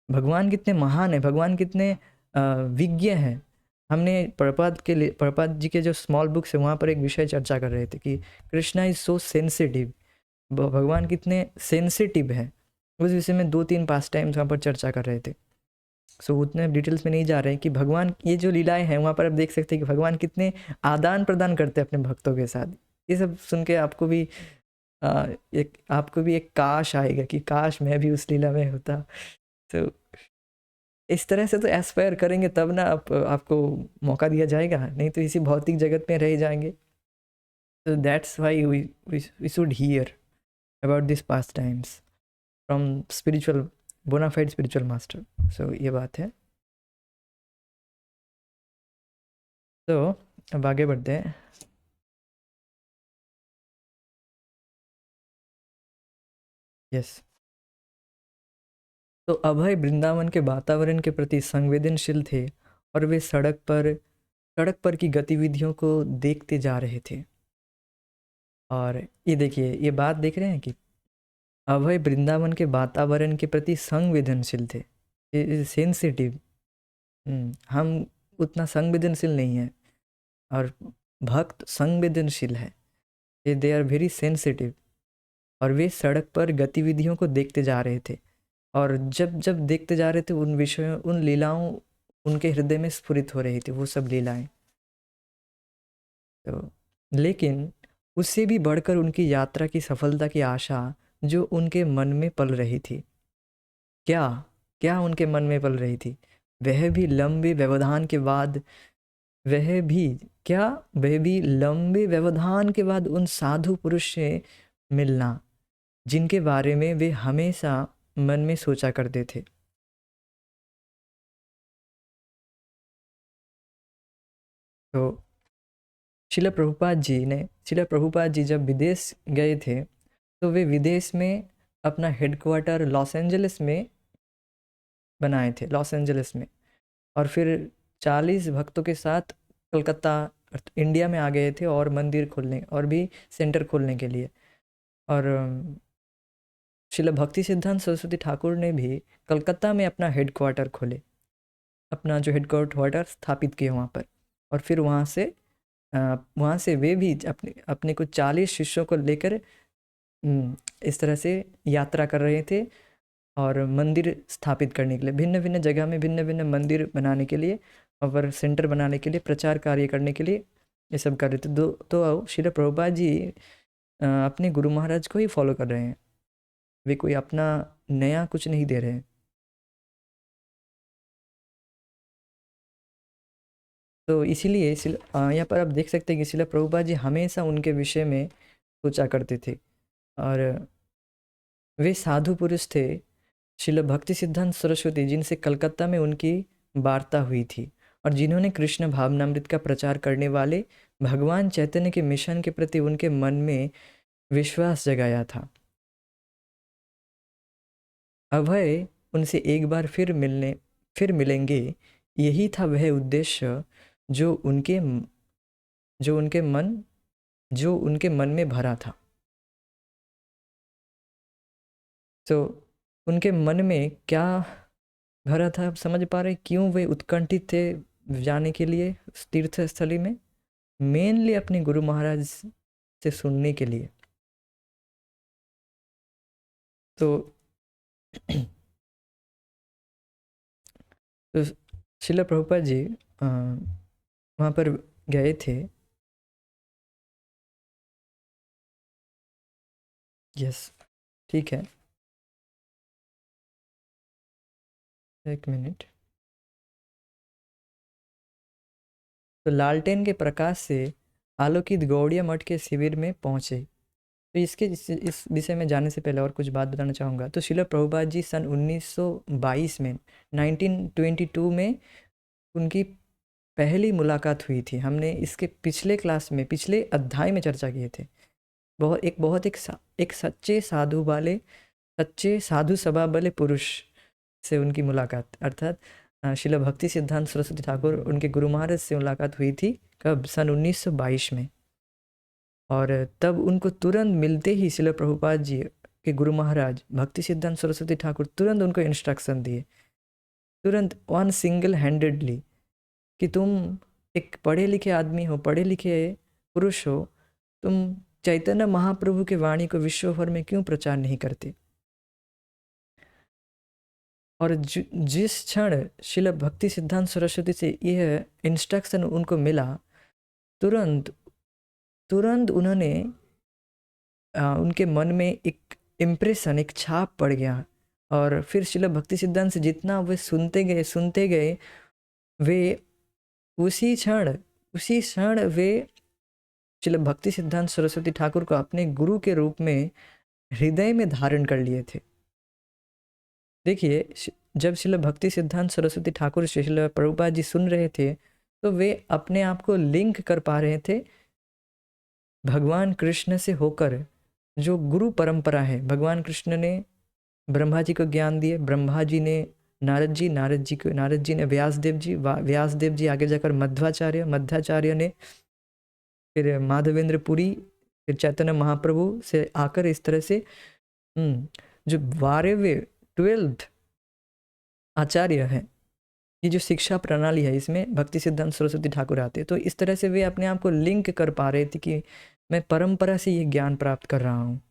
भगवान कितने महान है, भगवान कितने विज्ञ हैं। हमने प्रभुपाद जी के जो स्मॉल बुक्स है वहाँ पर एक विषय चर्चा कर रहे थे कि कृष्णा इज सो सेंसिटिव, भगवान कितने सेंसिटिव है। उस विषय में 2-3 पास टाइम्स वहाँ पर चर्चा कर रहे थे। सो उतने डिटेल्स में नहीं जा रहे हैं कि भगवान ये जो लीलाएं हैं वहाँ पर आप देख सकते हैं कि भगवान कितने आदान प्रदान करते हैं अपने भक्तों के साथ। ये सब सुन के आपको भी एक काश आएगा कि काश मैं भी उस लीला में होता। तो इस तरह से तो एस्पायर करेंगे तब ना आपको मौका दिया जाएगा, नहीं तो इसी भौतिक जगत में रह जाएंगे। तो that's why we should hear about this pastimes from spiritual bona fide spiritual master. So ये बात है। तो अब आगे बढ़ते हैं। यस। तो अभय वृंदावन के वातावरण के प्रति संवेदनशील थे और वे सड़क पर की गतिविधियों को देखते जा रहे थे। और ये देखिए, ये बात देख रहे हैं कि अभय वृंदावन के वातावरण के प्रति संवेदनशील थे, सेंसिटिव। हम उतना संवेदनशील नहीं है, और भक्त संवेदनशील है, दे आर वेरी सेंसिटिव। और वे सड़क पर गतिविधियों को देखते जा रहे थे, और जब जब देखते जा रहे थे उन विषयों, उन लीलाओं उनके हृदय में स्फुरित हो रही थी, वो सब लीलाएं। तो लेकिन उससे भी बढ़कर उनकी यात्रा की सफलता की आशा जो उनके मन में पल रही थी, क्या क्या उनके मन में पल रही थी, वह भी लंबे व्यवधान के बाद, वह भी क्या वह भी लंबे व्यवधान के बाद उन साधु पुरुष से मिलना जिनके बारे में वे हमेशा मन में सोचा करते थे। तो शिला प्रभुपाद जी जब विदेश गए थे तो वे विदेश में अपना हेडक्वार्टर लॉस एंजलिस में बनाए थे, लॉस एंजलिस में। और फिर 40 भक्तों के साथ कलकत्ता इंडिया में आ गए थे और मंदिर खोलने और भी सेंटर खोलने के लिए। और शिला भक्ति सिद्धांत सरस्वती ठाकुर ने भी कलकत्ता में अपना हेडक्वार्टर खोले, अपना जो हेडक्वार्टर स्थापित किए वहाँ पर। और फिर वहाँ से वे भी अपने अपने कुछ 40 शिष्यों को लेकर इस तरह से यात्रा कर रहे थे और मंदिर स्थापित करने के लिए, भिन्न भिन्न जगह में भिन्न भिन्न मंदिर बनाने के लिए और सेंटर बनाने के लिए, प्रचार कार्य करने के लिए ये सब कर रहे थे। तो श्रील प्रभुपाद जी अपने गुरु महाराज को ही फॉलो कर रहे हैं, वे कोई अपना नया कुछ नहीं दे रहे हैं। तो इसीलिए यहाँ पर आप देख सकते हैं कि श्रील प्रभुपाद जी हमेशा उनके विषय में सोचा करते थे। और वे साधु पुरुष थे श्रील भक्ति सिद्धांत सरस्वती, जिनसे कलकत्ता में उनकी वार्ता हुई थी और जिन्होंने कृष्ण भावनामृत का प्रचार करने वाले भगवान चैतन्य के मिशन के प्रति उनके मन में विश्वास जगाया था। अभय उनसे एक बार फिर मिलेंगे, यही था वह उद्देश्य जो उनके मन में भरा था। तो उनके मन में क्या भरा था, आप समझ पा रहे क्यों वे उत्कंठित थे जाने के लिए तीर्थ स्थली में? मेनली अपने गुरु महाराज से सुनने के लिए। तो तो श्रील प्रभुपाद जी वहाँ पर गए थे। यस, ठीक है, एक मिनट। तो लालटेन के प्रकाश से आलोकित गौड़िया मठ के शिविर में पहुँचे। तो इस विषय में जाने से पहले और कुछ बात बताना चाहूँगा। तो श्रील प्रभुपाद जी सन 1922 में 1922 में उनकी पहली मुलाकात हुई थी। हमने इसके पिछले क्लास में पिछले अध्याय में चर्चा किए थे। एक सच्चे साधु सभा वाले पुरुष से उनकी मुलाकात, अर्थात श्रील भक्ति सिद्धांत सरस्वती ठाकुर उनके गुरु महाराज से मुलाकात हुई थी। कब? सन 1922 में। और तब उनको तुरंत मिलते ही श्रील प्रभुपाद जी के गुरु महाराज भक्ति सिद्धांत सरस्वती ठाकुर तुरंत उनको इंस्ट्रक्शन दिए, तुरंत वन सिंगल हैंडेडली, कि तुम एक पढ़े लिखे आदमी हो, पढ़े लिखे पुरुष हो, तुम चैतन्य महाप्रभु के वाणी को विश्व भर में क्यों प्रचार नहीं करते? और जिस क्षण श्रील भक्ति सिद्धांत सरस्वती से यह इंस्ट्रक्शन उनको मिला, तुरंत उन्होंने उनके मन में एक इम्प्रेशन, एक छाप पड़ गया। और फिर श्रील भक्ति सिद्धांत से जितना वे सुनते गए, वे उसी क्षण वे श्रील भक्ति सिद्धांत सरस्वती ठाकुर को अपने गुरु के रूप में हृदय में धारण कर लिए थे। देखिए, जब श्रील भक्ति सिद्धांत सरस्वती ठाकुर श्रील प्रभुपाद जी सुन रहे थे तो वे अपने आप को लिंक कर पा रहे थे भगवान कृष्ण से होकर। जो गुरु परंपरा है, भगवान कृष्ण ने ब्रह्मा जी को ज्ञान दिए, ब्रह्मा जी ने नारद जी ने व्यासदेव जी आगे जाकर मध्वाचार्य ने फिर माधवेंद्र पुरी, फिर चैतन्य महाप्रभु से आकर इस तरह से जो 12th आचार्य है, ये जो शिक्षा प्रणाली है, इसमें भक्ति सिद्धांत सरस्वती ठाकुर आते। तो इस तरह से वे अपने आप को लिंक कर पा रहे थे कि मैं परंपरा से ये ज्ञान प्राप्त कर रहा हूँ।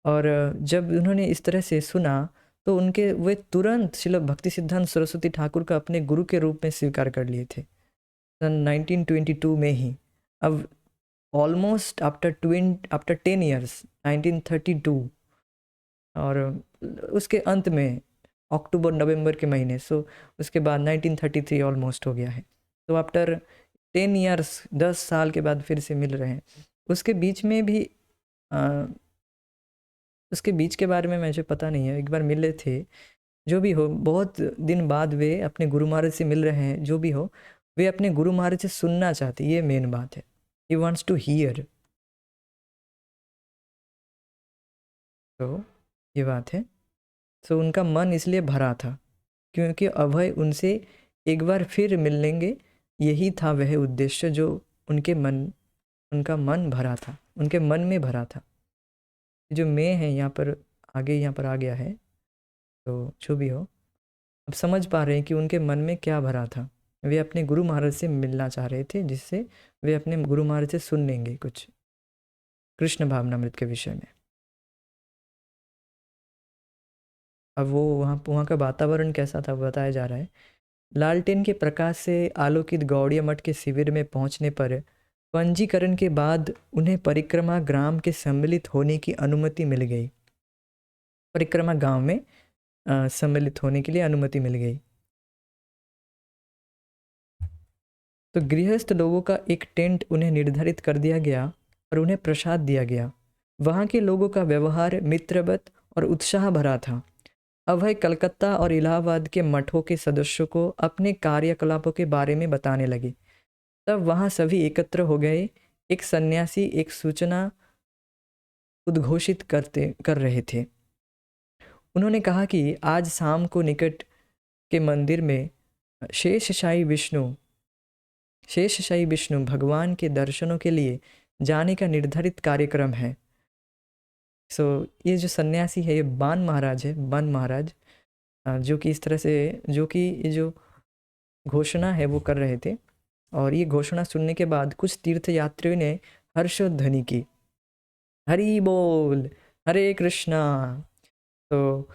और जब उन्होंने इस तरह से सुना तो वे तुरंत श्रील भक्ति सिद्धांत सरस्वती ठाकुर का अपने गुरु के रूप में स्वीकार कर लिए थे सन 1922 में ही। अब ऑलमोस्ट आफ्टर 10 years 1932 और उसके अंत में अक्टूबर नवंबर के महीने, सो उसके बाद 1933 ऑलमोस्ट हो गया है। तो आफ्टर 10 years 10 साल के बाद फिर से मिल रहे हैं। उसके बीच में भी उसके बीच के बारे में मुझे पता नहीं है, एक बार मिले थे। जो भी हो, बहुत दिन बाद वे अपने गुरु महाराज से मिल रहे हैं। जो भी हो, वे अपने गुरु महाराज से सुनना चाहते, ये मेन बात है। He wants to hear. तो ये बात है। तो उनका मन इसलिए भरा था क्योंकि अभय उनसे एक बार फिर मिल लेंगे, यही था वह उद्देश्य जो उनका मन भरा था, उनके मन में भरा था। जो मैं है यहाँ पर आगे यहाँ पर आ गया है, तो जो भी हो अब समझ पा रहे हैं कि उनके मन में क्या भरा था। वे अपने गुरु महाराज से मिलना चाह रहे थे, जिससे वे अपने गुरु महाराज से सुन लेंगे कुछ कृष्ण भावनामृत के विषय में। अब वो वहाँ का वातावरण कैसा था बताया जा रहा है। लालटेन के प्रकाश से आलोकित गौड़िया मठ के शिविर में पहुंचने पर पंजीकरण के बाद उन्हें परिक्रमा ग्राम के सम्मिलित होने की अनुमति मिल गई। परिक्रमा गांव में सम्मिलित होने के लिए अनुमति मिल गई। तो गृहस्थ लोगों का एक टेंट उन्हें निर्धारित कर दिया गया और उन्हें प्रसाद दिया गया। वहाँ के लोगों का व्यवहार मित्रवत और उत्साह भरा था। अभय कलकत्ता और इलाहाबाद के मठों के सदस्यों को अपने कार्यकलापों के बारे में बताने लगे। तब वहाँ सभी एकत्र हो गए। एक सन्यासी एक सूचना उद्घोषित कर रहे थे। उन्होंने कहा कि आज शाम को निकट के मंदिर में शेषशायी विष्णु भगवान के दर्शनों के लिए जाने का निर्धारित कार्यक्रम है। ये जो सन्यासी है ये बान महाराज जो कि इस तरह से ये जो घोषणा है वो कर रहे थे। और ये घोषणा सुनने के बाद कुछ तीर्थयात्रियों ने हर्षध्वनि की, हरि बोल, हरे कृष्णा। तो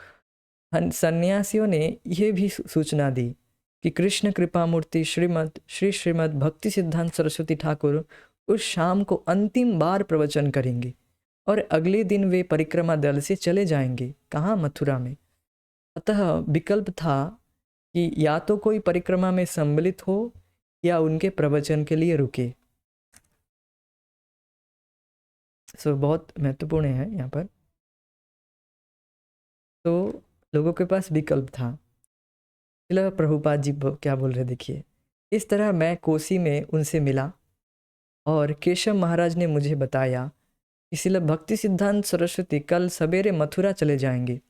सन्यासियों ने यह भी सूचना दी कि कृष्ण कृपा मूर्ति श्रीमद भक्ति सिद्धांत सरस्वती ठाकुर उस शाम को अंतिम बार प्रवचन करेंगे और अगले दिन वे परिक्रमा दल से चले जाएंगे। कहाँ? मथुरा में। अतः विकल्प था कि या तो कोई परिक्रमा में सम्मिलित हो या उनके प्रवचन के लिए रुके। बहुत महत्वपूर्ण है यहाँ पर। तो लोगों के पास विकल्प था। श्रील प्रभुपाद जी क्या बोल रहे देखिए। इस तरह मैं कोसी में उनसे मिला और केशव महाराज ने मुझे बताया कि श्रील भक्ति सिद्धांत सरस्वती कल सवेरे मथुरा चले जाएंगे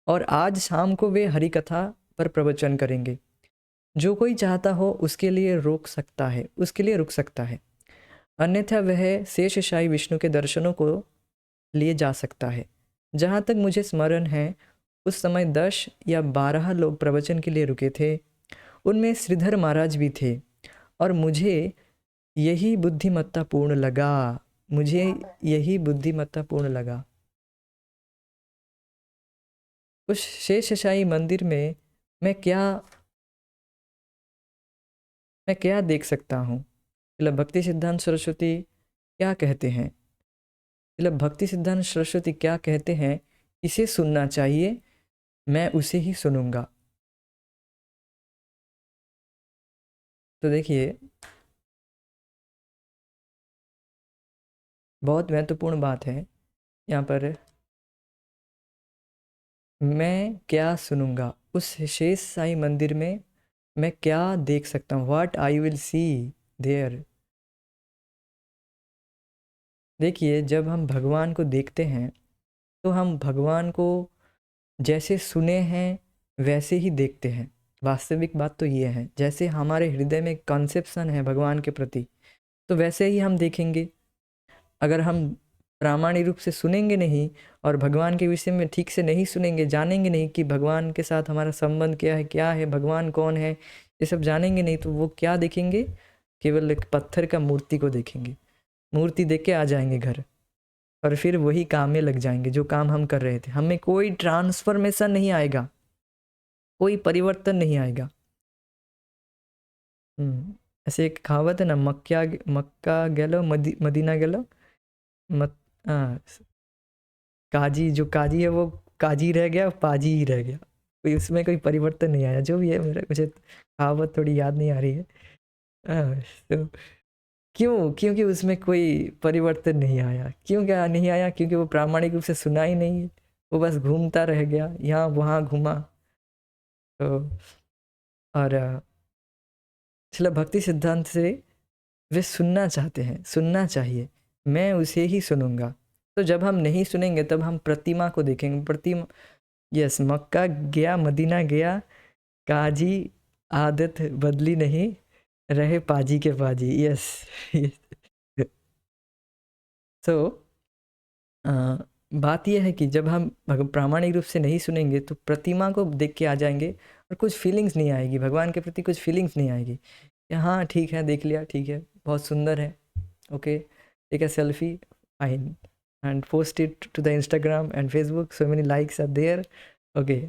और आज शाम को वे हरि कथा पर प्रवचन करेंगे। जो कोई चाहता हो उसके लिए रुक सकता है, अन्यथा वह शेषशायी विष्णु के दर्शनों को लिए जा सकता है। जहाँ तक मुझे स्मरण है उस समय 10 या 12 लोग प्रवचन के लिए रुके थे। उनमें श्रीधर महाराज भी थे और मुझे यही बुद्धिमत्तापूर्ण लगा। उस शेषशायी मंदिर में मैं क्या देख सकता हूँ? भक्ति सिद्धांत सरस्वती क्या कहते हैं इसे सुनना चाहिए, मैं उसे ही सुनूंगा। तो देखिए बहुत महत्वपूर्ण बात है यहाँ पर। मैं क्या सुनूंगा? उस शेष साई मंदिर में मैं क्या देख सकता हूँ? What I will see there. देखिए जब हम भगवान को देखते हैं तो हम भगवान को जैसे सुने हैं वैसे ही देखते हैं। वास्तविक बात तो ये है, जैसे हमारे हृदय में कॉन्सेप्शन है भगवान के प्रति तो वैसे ही हम देखेंगे। अगर हम प्रामाणिक रूप से सुनेंगे नहीं और भगवान के विषय में ठीक से नहीं सुनेंगे, जानेंगे नहीं कि भगवान के साथ हमारा संबंध क्या है, भगवान कौन है, ये सब जानेंगे नहीं तो वो क्या देखेंगे? केवल एक पत्थर का मूर्ति को देखेंगे। मूर्ति देख के आ जाएंगे घर और फिर वही काम में लग जाएंगे जो काम हम कर रहे थे। हमें कोई ट्रांसफॉर्मेशन नहीं आएगा, कोई परिवर्तन नहीं आएगा। ऐसे एक कहावत है ना, मक्का गेलो मदीना गेलो मत काजी, जो काजी है वो काजी रह गया, पाजी ही रह गया, कोई उसमें कोई परिवर्तन नहीं आया। जो भी है मुझे कहावत थोड़ी याद नहीं आ रही है। तो क्योंकि उसमें कोई परिवर्तन नहीं आया। क्यों क्या नहीं आया? क्योंकि वो प्रामाणिक रूप से सुना ही नहीं है, वो बस घूमता रह गया, यहाँ वहाँ घूमा। तो और भक्ति सिद्धांत से वे सुनना चाहते हैं, सुनना चाहिए, मैं उसे ही सुनूंगा। तो जब हम नहीं सुनेंगे तब हम प्रतिमा को देखेंगे। प्रतिमा, यस, मक्का गया, मदीना गया, काजी आदत बदली नहीं, रहे पाजी के पाजी। यस। तो बात यह है कि जब हम प्रामाणिक रूप से नहीं सुनेंगे तो प्रतिमा को देख के आ जाएंगे और कुछ फीलिंग्स नहीं आएगी, भगवान के प्रति कुछ फीलिंग्स नहीं आएगी कि हाँ ठीक है, देख लिया, ठीक है, बहुत सुंदर है, okay, take a selfie, fine, and post it to the Instagram and Facebook, so many likes are there, okay.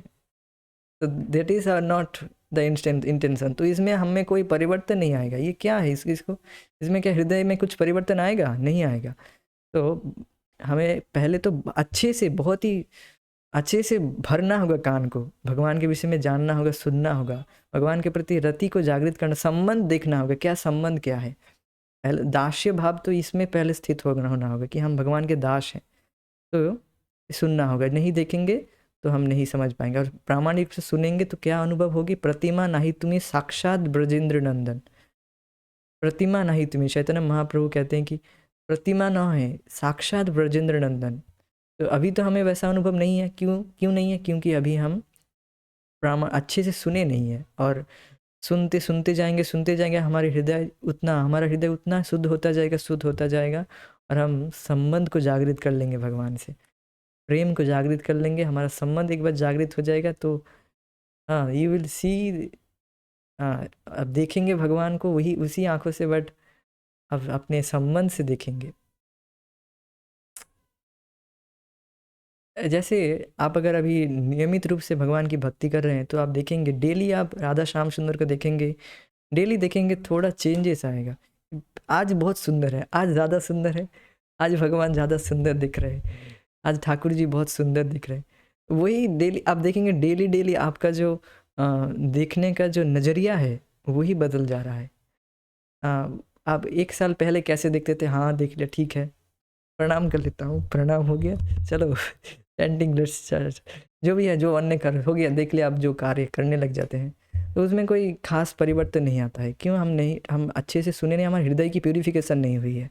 तो that is are not the instant intention. तो इसमें हमें कोई परिवर्तन नहीं आएगा। ये क्या है, इसको इसमें क्या हृदय में कुछ परिवर्तन आएगा? नहीं आएगा। तो हमें पहले तो अच्छे से, बहुत ही अच्छे से भरना होगा कान को, भगवान के विषय में जानना होगा, सुनना होगा, भगवान के प्रति रति को जागृत करना, संबंध देखना होगा, क्या संबंध क्या है। पहले दास्य भाव तो इसमें पहले स्थित होना होगा कि हम भगवान के दास हैं। तो सुनना होगा, नहीं देखेंगे तो हम नहीं समझ पाएंगे। और प्रामाणिक से सुनेंगे तो क्या अनुभव होगी? प्रतिमा नहीं तुम्हें साक्षात ब्रजेंद्र नंदन, प्रतिमा नहीं तुम्हें, चैतन्य महाप्रभु कहते हैं कि प्रतिमा ना है, साक्षात ब्रजेंद्र नंदन। तो अभी तो हमें वैसा अनुभव नहीं है। क्यों नहीं है? क्योंकि अभी हम अच्छे से सुने नहीं है। और सुनते सुनते जाएंगे, सुनते जाएंगे, हमारा हृदय उतना शुद्ध होता जाएगा, शुद्ध होता जाएगा, और हम संबंध को जागृत कर लेंगे भगवान से, प्रेम को जागृत कर लेंगे। हमारा संबंध एक बार जागृत हो जाएगा तो हाँ, यू विल सी, हाँ, अब देखेंगे भगवान को वही उसी आंखों से, बट अब अपने संबंध से देखेंगे। जैसे आप अगर अभी नियमित रूप से भगवान की भक्ति कर रहे हैं तो आप देखेंगे, डेली आप राधा श्याम सुंदर को देखेंगे, डेली देखेंगे, थोड़ा चेंजेस आएगा। आज बहुत सुंदर है, आज ज़्यादा सुंदर है, आज भगवान ज़्यादा सुंदर दिख रहे हैं, आज ठाकुर जी बहुत सुंदर दिख रहे हैं। वही डेली आप देखेंगे, डेली डेली आपका जो देखने का जो नज़रिया है वही बदल जा रहा है। आप एक साल पहले कैसे देखते थे? हाँ, देख लिया, ठीक है, प्रणाम कर लेता हूँ, प्रणाम हो गया, चलो पेंटिंग जो भी है, जो अन्य कार्य हो गया, देख लिया, आप जो कार्य करने लग जाते हैं तो उसमें कोई खास परिवर्तन नहीं आता है। क्यों? हम अच्छे से सुने नहीं, हमारे हृदय की प्यूरिफिकेशन नहीं हुई है।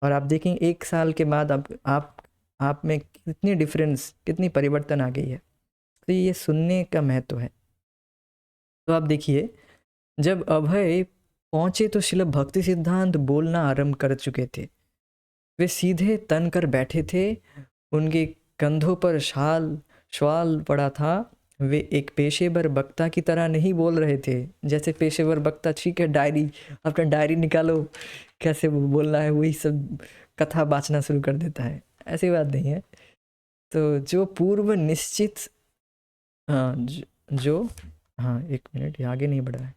और आप देखें एक साल के बाद आप में कितनी डिफरेंस, कितनी परिवर्तन आ गई है। तो ये सुनने का महत्व है। तो आप देखिए, जब अभय पहुँचे तो शिल भक्ति सिद्धांत बोलना आरंभ कर चुके थे। वे सीधे तन कर बैठे थे, उनके कंधों पर श्वाल पड़ा था। वे एक पेशेवर वक्ता की तरह नहीं बोल रहे थे। जैसे पेशेवर वक्ता, ठीक है, डायरी, अपना डायरी निकालो, कैसे बोलना है, वही सब कथा बाँचना शुरू कर देता है, ऐसी बात नहीं है। तो जो पूर्व निश्चित, हाँ, जो हाँ, एक मिनट, ये आगे नहीं बढ़ा है।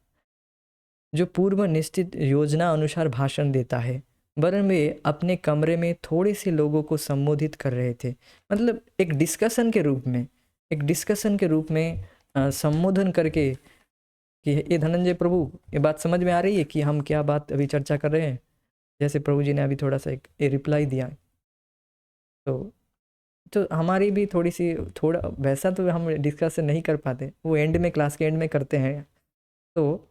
जो पूर्व निश्चित योजना अनुसार भाषण देता है, वरन वे अपने कमरे में थोड़े से लोगों को संबोधित कर रहे थे। मतलब एक डिस्कशन के रूप में, संबोधन करके कि ये धनंजय प्रभु, ये बात समझ में आ रही है कि हम क्या बात अभी चर्चा कर रहे हैं? जैसे प्रभु जी ने अभी थोड़ा सा एक रिप्लाई दिया। तो हमारी भी थोड़ा वैसा तो हम डिस्कशन नहीं कर पाते, वो एंड में, क्लास के एंड में करते हैं। तो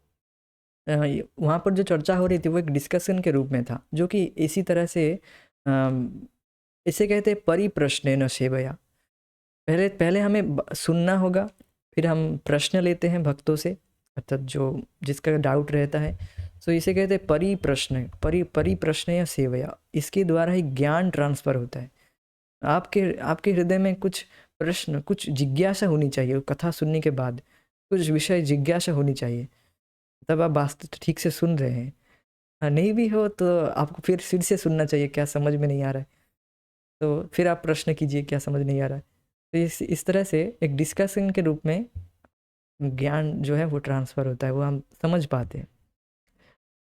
वहाँ पर जो चर्चा हो रही थी वो एक डिस्कशन के रूप में था, जो कि इसी तरह से इसे कहते हैं परिप्रश्नेन सेवया। पहले हमें सुनना होगा, फिर हम प्रश्न लेते हैं भक्तों से, अर्थात जो जिसका डाउट रहता है। तो इसे कहते हैं परिप्रश्न या सेवया। इसके द्वारा ही ज्ञान ट्रांसफ़र होता है। आपके हृदय में कुछ प्रश्न, कुछ जिज्ञासा होनी चाहिए। कथा सुनने के बाद कुछ विषय जिज्ञासा होनी चाहिए, तब आप वास्तव ठीक से सुन रहे हैं। नहीं भी हो तो आपको फिर से सुनना चाहिए, क्या समझ में नहीं आ रहा है, तो फिर आप प्रश्न कीजिए, क्या समझ नहीं आ रहा है। तो इस तरह से एक डिस्कशन के रूप में ज्ञान जो है वो ट्रांसफ़र होता है, वो हम समझ पाते हैं।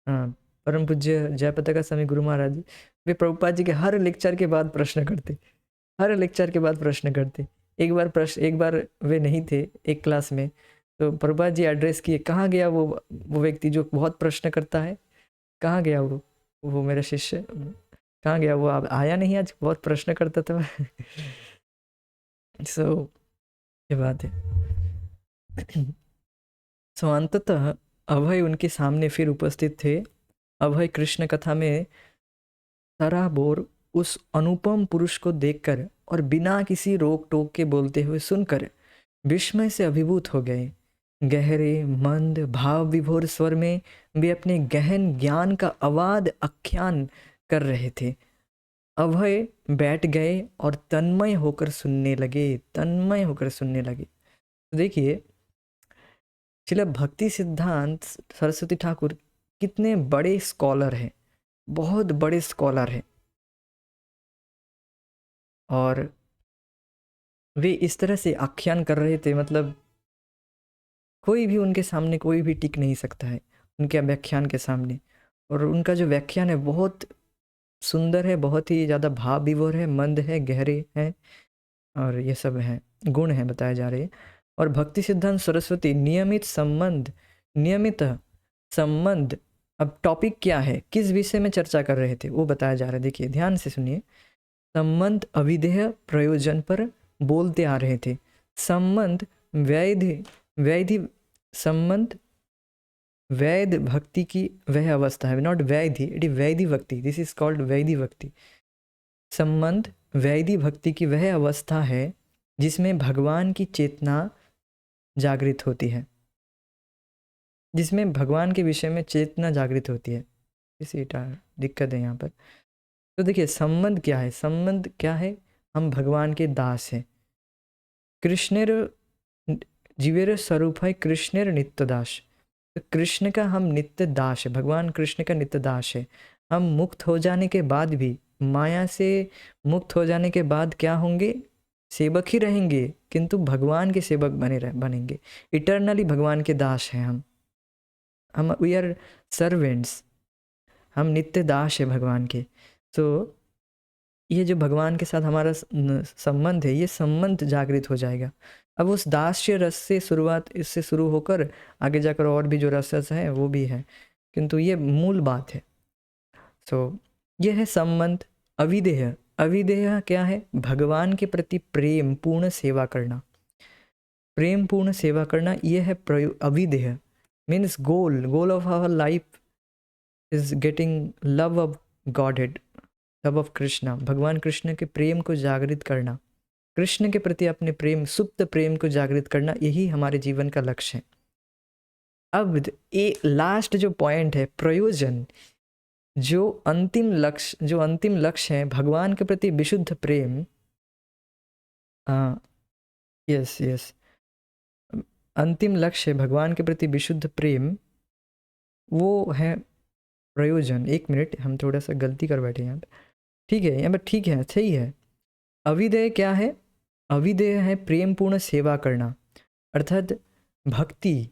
हाँ, परम पूज्य जयपताका स्वामी गुरु महाराज जी, वे प्रभुपाद जी के हर लेक्चर के बाद प्रश्न करते, हर लेक्चर के बाद प्रश्न करते। एक बार वे नहीं थे एक क्लास में, तो प्रभुपाद जी एड्रेस किए, कहाँ गया वो व्यक्ति जो बहुत प्रश्न करता है, कहाँ गया वो मेरा शिष्य, कहाँ गया वो, अब आया नहीं, आज बहुत प्रश्न करता था। सो ये बात है। सो अंततः अभय उनके सामने फिर उपस्थित थे अभय कृष्ण कथा में सराबोर उस अनुपम पुरुष को देखकर और बिना किसी रोक टोक के बोलते हुए सुनकर विस्मय से अभिभूत हो गए। गहरे मंद भाव विभोर स्वर में वे अपने गहन ज्ञान का अवाध आख्यान कर रहे थे। अभय बैठ गए और तन्मय होकर सुनने लगे, तन्मय होकर सुनने लगे। तो देखिए श्रील भक्ति सिद्धांत सरस्वती ठाकुर कितने बड़े स्कॉलर हैं, बहुत बड़े स्कॉलर हैं, और वे इस तरह से आख्यान कर रहे थे, मतलब कोई भी उनके सामने कोई भी टिक नहीं सकता है उनके व्याख्यान के सामने। और उनका जो व्याख्यान है बहुत सुंदर है, बहुत ही ज़्यादा भाव विभोर है, मंद है, गहरे हैं, और ये सब हैं गुण हैं बताए जा रहे हैं। और भक्ति सिद्धांत सरस्वती नियमित संबंध, अब टॉपिक क्या है, किस विषय में चर्चा कर रहे थे वो बताया जा रहा है। देखिए ध्यान से सुनिए, संबंध अविधेय प्रयोजन पर बोलते आ रहे थे। संबंध वैधि संबंध वैध भक्ति की वह अवस्था है, not vaidhi, it is vaidhi भक्ति, दिस इज कॉल्ड वैधि भक्ति। संबंध वैधि भक्ति की वह अवस्था है जिसमें भगवान की चेतना जागृत होती है, जिसमें भगवान के विषय में चेतना जागृत होती है। इसी दिक्कत है यहाँ पर। तो देखिए संबंध क्या है, संबंध क्या है, हम भगवान के दास हैं। कृष्णेर जीवेर स्वरूप है कृष्णेर नित्य दास, तो कृष्ण का हम नित्य दास है, भगवान कृष्ण का नित्य दास है। हम मुक्त हो जाने के बाद भी, माया से मुक्त हो जाने के बाद क्या होंगे, सेवक ही रहेंगे, किंतु भगवान के सेवक बनेंगे, इटर्नली भगवान के दास हैं हम वी आर सर्वेंट्स, हम नित्य दास है भगवान के। तो ये जो भगवान के साथ हमारा संबंध है, ये संबंध जागृत हो जाएगा। अब उस दास्य रस से शुरुआत, इससे शुरू होकर आगे जाकर और भी जो रस है वो भी है, किंतु ये मूल बात है। सो ये है संबंध। अविदेह, अविदेह क्या है, भगवान के प्रति प्रेम पूर्ण सेवा करना, प्रेम पूर्ण सेवा करना, ये है अविदेह। Means goal of our life is getting love of Godhead, love of Krishna, भगवान कृष्ण के प्रेम को जागृत करना, कृष्ण के प्रति अपने प्रेम, सुप्त प्रेम को जागृत करना, यही हमारे जीवन का लक्ष्य है। अब ये लास्ट जो पॉइंट है, प्रयोजन, जो अंतिम लक्ष्य है भगवान के प्रति विशुद्ध प्रेम। यस अंतिम लक्ष्य है भगवान के प्रति विशुद्ध प्रेम, वो है प्रयोजन। एक मिनट, हम थोड़ा सा गलती कर बैठे यहाँ पे, ठीक है यहाँ पर, ठीक है सही है। अविदेय क्या है, अविदेय है प्रेम पूर्ण सेवा करना, अर्थात भक्ति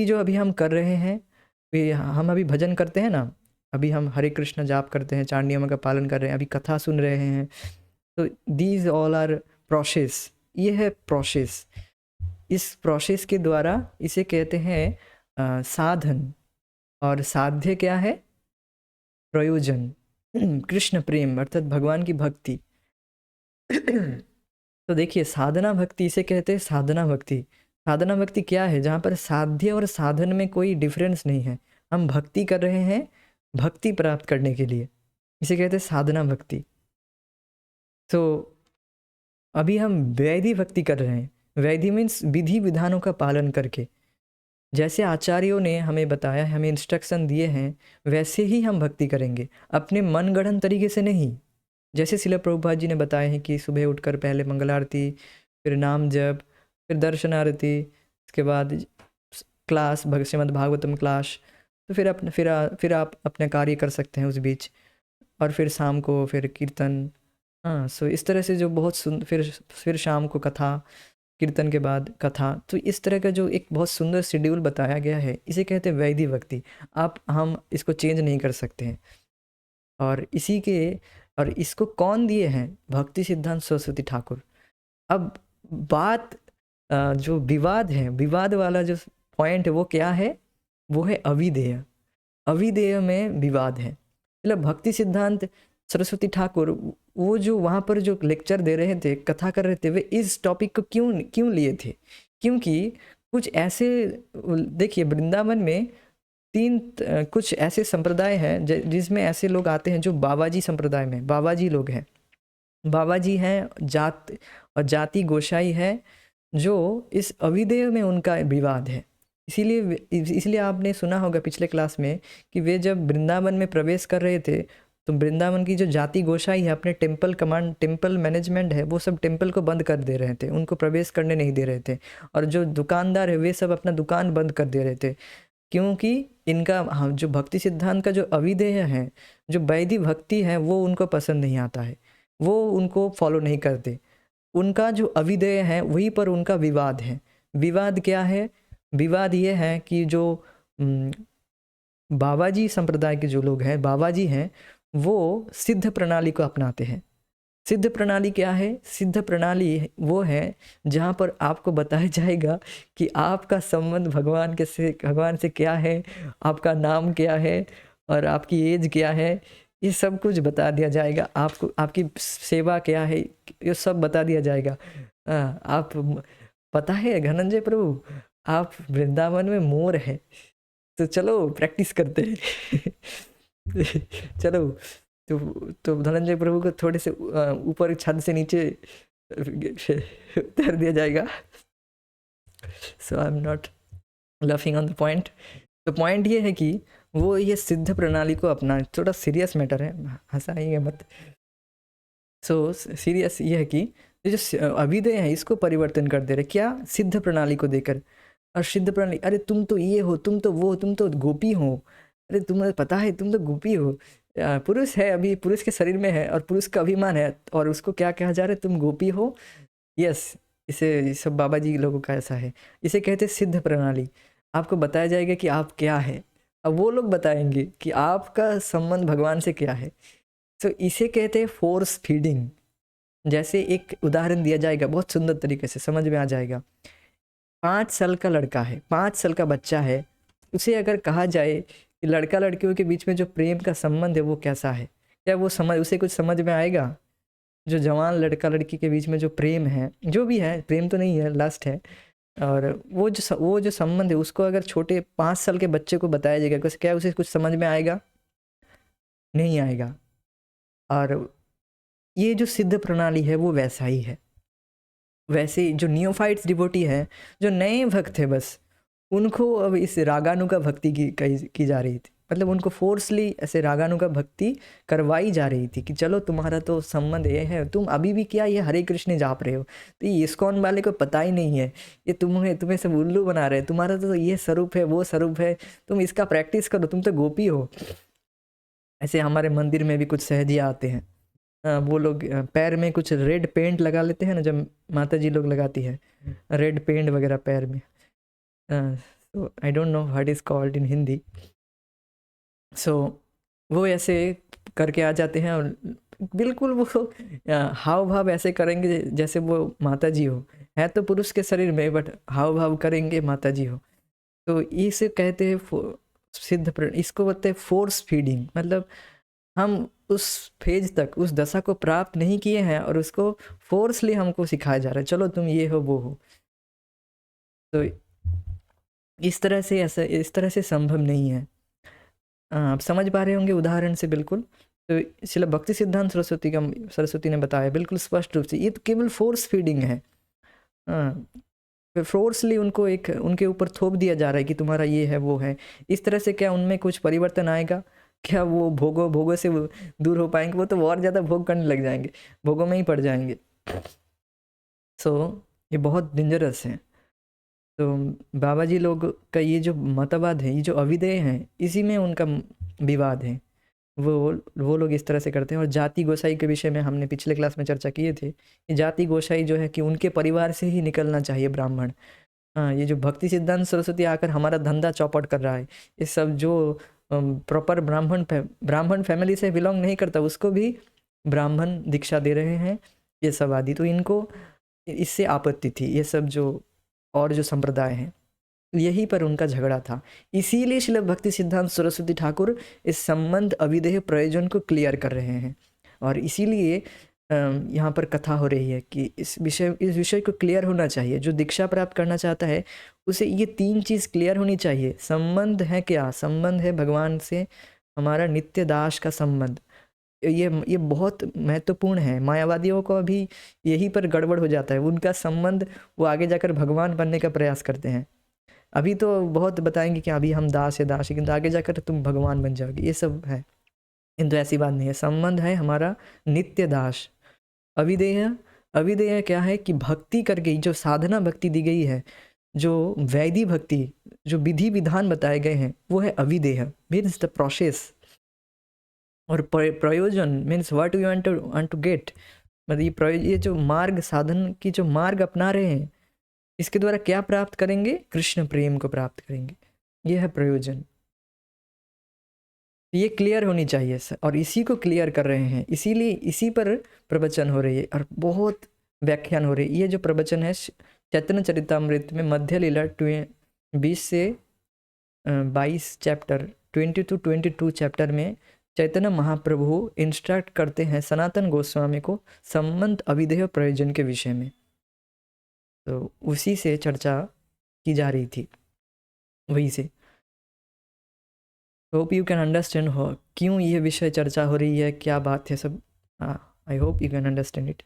जो अभी हम कर रहे हैं, हम अभी भजन करते हैं ना, अभी हम हरे कृष्ण जाप करते हैं, 4 नियमों का पालन कर रहे हैं, अभी कथा सुन रहे हैं, तो दीज ऑल आर प्रोसेस, ये है प्रोसेस। इस प्रोसेस के द्वारा इसे कहते हैं साधन, और साध्य क्या है, प्रयोजन, कृष्ण प्रेम अर्थात भगवान की भक्ति। तो देखिए साधना भक्ति, इसे कहते हैं साधना भक्ति। साधना भक्ति क्या है, जहाँ पर साध्य और साधन में कोई डिफरेंस नहीं है, हम भक्ति कर रहे हैं भक्ति प्राप्त करने के लिए, इसे कहते हैं साधना भक्ति। तो अभी हम वैधि भक्ति कर रहे हैं, वैधि मीन्स विधि विधानों का पालन करके, जैसे आचार्यों ने हमें बताया, हमें इंस्ट्रक्शन दिए हैं, वैसे ही हम भक्ति करेंगे, अपने मनगढ़ंत तरीके से नहीं। जैसे श्रील प्रभुपाद जी ने बताए हैं कि सुबह उठकर पहले मंगल आरती, फिर नाम जप, फिर दर्शन आरती, इसके बाद क्लास श्रीमद् भागवतम क्लास, तो फिर आप अपने कार्य कर सकते हैं उस बीच, और फिर शाम को फिर कीर्तन। सो इस तरह से जो बहुत फिर शाम को कथा, कीर्तन के बाद कथा, तो इस तरह का जो एक बहुत सुंदर शेड्यूल बताया गया है, इसे कहते हैं वैधि भक्ति। हम इसको चेंज नहीं कर सकते हैं। और इसको कौन दिए हैं, भक्ति सिद्धांत सरस्वती ठाकुर। अब बात जो विवाद है, विवाद वाला जो पॉइंट है वो क्या है, वो है अविधेय। अविधेय में विवाद है। मतलब भक्ति सिद्धांत सरस्वती ठाकुर वो जो वहाँ पर जो लेक्चर दे रहे थे, कथा कर रहे थे, वे इस टॉपिक को क्यों लिए थे, क्योंकि कुछ ऐसे, देखिए वृंदावन में कुछ ऐसे संप्रदाय हैं जिसमें ऐसे लोग आते हैं जो बाबाजी संप्रदाय में बाबाजी लोग हैं। बाबाजी हैं जात और जाति गोसाई है, जो इस अविदेय में उनका विवाद है। इसलिए आपने सुना होगा पिछले क्लास में कि वे जब वृंदावन में प्रवेश कर रहे थे तो वृंदावन की जो जाति गोसाई है, अपने टेम्पल मैनेजमेंट है, वो सब टेम्पल को बंद कर दे रहे थे, उनको प्रवेश करने नहीं दे रहे थे। और जो दुकानदार है वे सब अपना दुकान बंद कर दे रहे थे, क्योंकि इनका जो भक्ति सिद्धांत का जो अविदेय है, जो वैदिक भक्ति है, वो उनको पसंद नहीं आता है, वो उनको फॉलो नहीं करते। उनका जो अविदेय है वहीं पर उनका विवाद है। विवाद क्या है? विवाद ये है कि जो बाबाजी संप्रदाय के जो लोग हैं, बाबाजी हैं, वो सिद्ध प्रणाली को अपनाते हैं। सिद्ध प्रणाली क्या है? सिद्ध प्रणाली वो है जहाँ पर आपको बताया जाएगा कि आपका संबंध भगवान से क्या है, आपका नाम क्या है और आपकी एज क्या है, ये सब कुछ बता दिया जाएगा। आपको आपकी सेवा क्या है, ये सब बता दिया जाएगा। आप पता है धनंजय प्रभु, आप वृंदावन में मोर है, तो चलो प्रैक्टिस करते हैं। चलो तो धनंजय प्रभु को थोड़े से ऊपर छत से नीचे उतार दिया जाएगा। So I am not laughing on the point. तो पॉइंट ये है कि वो ये सिद्ध प्रणाली को अपना, थोड़ा सीरियस मैटर है, हंसाइए मत। सो सीरियस ये है कि जो अविदेय है इसको परिवर्तन कर दे रहे, क्या? सिद्ध प्रणाली को देकर। और सिद्ध प्रणाली, अरे तुम तो ये हो, तुम तो वो, तुम तो गोपी हो, अरे तुम्हें पता है तुम तो गोपी हो, पुरुष है, अभी पुरुष के शरीर में है और पुरुष का अभिमान है, और उसको क्या कहा जा रहा है? तुम गोपी हो। यस, इसे सब बाबा जी लोगों का ऐसा है, इसे कहते हैं सिद्ध प्रणाली। आपको बताया जाएगा कि आप क्या है, अब वो लोग बताएंगे कि आपका संबंध भगवान से क्या है। तो इसे कहते हैं फोर्स फीडिंग। जैसे एक उदाहरण दिया जाएगा, बहुत सुंदर तरीके से समझ में आ जाएगा। 5 साल का लड़का है, 5 साल का बच्चा है, उसे अगर कहा जाए कि लड़का लड़कियों के बीच में जो प्रेम का संबंध है वो कैसा है, क्या वो उसे कुछ समझ में आएगा? जो जवान लड़का लड़की के बीच में जो प्रेम है, जो भी है, प्रेम तो नहीं है, लस्ट है, और वो जो संबंध है उसको अगर छोटे 5 साल के बच्चे को बताया जाएगा, क्या उसे कुछ समझ में आएगा? नहीं आएगा। और ये जो सिद्ध प्रणाली है वो वैसा ही है। वैसे जो नियोफाइट्स डिवोटी है, जो नए भक्त है, बस उनको अब इस रागानुगा भक्ति की जा रही थी, मतलब उनको फोर्सली ऐसे रागानुगा भक्ति करवाई जा रही थी कि चलो तुम्हारा तो संबंध ये है, तुम अभी भी क्या ये हरे कृष्ण जाप रहे हो, तो ये इस्कॉन वाले को पता ही नहीं है, ये तुम्हें सब उल्लू बना रहे हैं, तुम्हारा तो ये स्वरूप है, वो स्वरूप है, तुम इसका प्रैक्टिस करो, तुम तो गोपी हो। ऐसे हमारे मंदिर में भी कुछ सहजिया आते हैं, वो लोग पैर में कुछ रेड पेंट लगा लेते हैं ना, जब माता जी लोग लगाती है रेड पेंट वगैरह पैर में, so I don't know what is called in Hindi. so वो ऐसे करके आ जाते हैं और बिल्कुल वो हाव भाव ऐसे करेंगे जैसे वो माता जी हो, है तो पुरुष के शरीर में बट हाव भाव करेंगे माता जी हो। तो इसे कहते हैं सिद्ध इसको बोलते हैं फोर्स फीडिंग। मतलब हम उस फेज तक, उस दशा को प्राप्त नहीं किए हैं और उसको फोर्सली हमको सिखाया जा रहा है, चलो तुम ये हो वो हो। तो इस तरह से संभव नहीं है। आप समझ पा रहे होंगे उदाहरण से बिल्कुल। तो इसलिए भक्ति सिद्धांत सरस्वती ने बताया बिल्कुल स्पष्ट रूप से, ये तो केवल फोर्स फीडिंग है। फोर्सली उनके ऊपर थोप दिया जा रहा है कि तुम्हारा ये है वो है। इस तरह से क्या उनमें कुछ परिवर्तन आएगा? क्या वो भोगों से दूर हो पाएंगे? वो तो और ज़्यादा भोग करने लग जाएंगे, भोगों में ही पड़ जाएंगे। सो ये बहुत डेंजरस है। तो बाबा जी लोग का ये जो मतवाद है, ये जो अविदेय हैं, इसी में उनका विवाद है। वो लोग इस तरह से करते हैं। और जाति गोसाई के विषय में हमने पिछले क्लास में चर्चा किए थे कि जाति गोसाई जो है कि उनके परिवार से ही निकलना चाहिए ब्राह्मण। हाँ, ये जो भक्ति सिद्धांत सरस्वती आकर हमारा धंधा चौपट कर रहा है, ये सब जो प्रॉपर ब्राह्मण फैमिली से बिलोंग नहीं करता उसको भी ब्राह्मण दीक्षा दे रहे हैं, ये सब आदि। तो इनको इससे आपत्ति थी, ये सब जो और जो संप्रदाय हैं, यही पर उनका झगड़ा था। इसीलिए श्रील भक्ति सिद्धांत सरस्वती ठाकुर इस संबंध अविदेह प्रयोजन को क्लियर कर रहे हैं। और इसीलिए यहाँ पर कथा हो रही है कि इस विषय को क्लियर होना चाहिए। जो दीक्षा प्राप्त करना चाहता है उसे ये 3 चीज़ क्लियर होनी चाहिए। संबंध है क्या? संबंध है भगवान से हमारा नित्य दास का संबंध। ये बहुत महत्वपूर्ण है। मायावादियों को अभी यहीं पर गड़बड़ हो जाता है। उनका संबंध, वो आगे जाकर भगवान बनने का प्रयास करते हैं। अभी तो बहुत बताएंगे कि अभी हम दास है दास है, किंतु आगे जाकर तुम भगवान बन जाओगे, ये सब है। किंतु ऐसी बात नहीं है। संबंध है हमारा नित्य दास। अविदेह, अविदेह क्या है कि भक्ति करके जो साधना भक्ति दी गई है, जो वैधि भक्ति, जो विधि विधान बताए गए हैं, वो है अविदेह, मीन्स द प्रोसेस। और प्रयोजन means what you want to get, मतलब ये जो मार्ग, साधन की जो मार्ग अपना रहे हैं, इसके द्वारा क्या प्राप्त करेंगे? कृष्ण प्रेम को प्राप्त करेंगे। ये है प्रयोजन। ये क्लियर होनी चाहिए सर, और इसी को क्लियर कर रहे हैं, इसीलिए इसी पर प्रवचन हो रही है और बहुत व्याख्यान हो रही है। ये जो प्रवचन है चैतन्य चरितामृत में मध्य लीला 20 से 22 चैप्टर, 20 to 22 चैप्टर में चैतन्य महाप्रभु इंस्ट्रक्ट करते हैं सनातन गोस्वामी को संबंध अविधेय प्रयोजन के विषय में। तो उसी से चर्चा की जा रही थी, वही से। होप यू कैन अंडरस्टैंड हो क्यों ये विषय चर्चा हो रही है, क्या बात है सब। I hope you can understand it.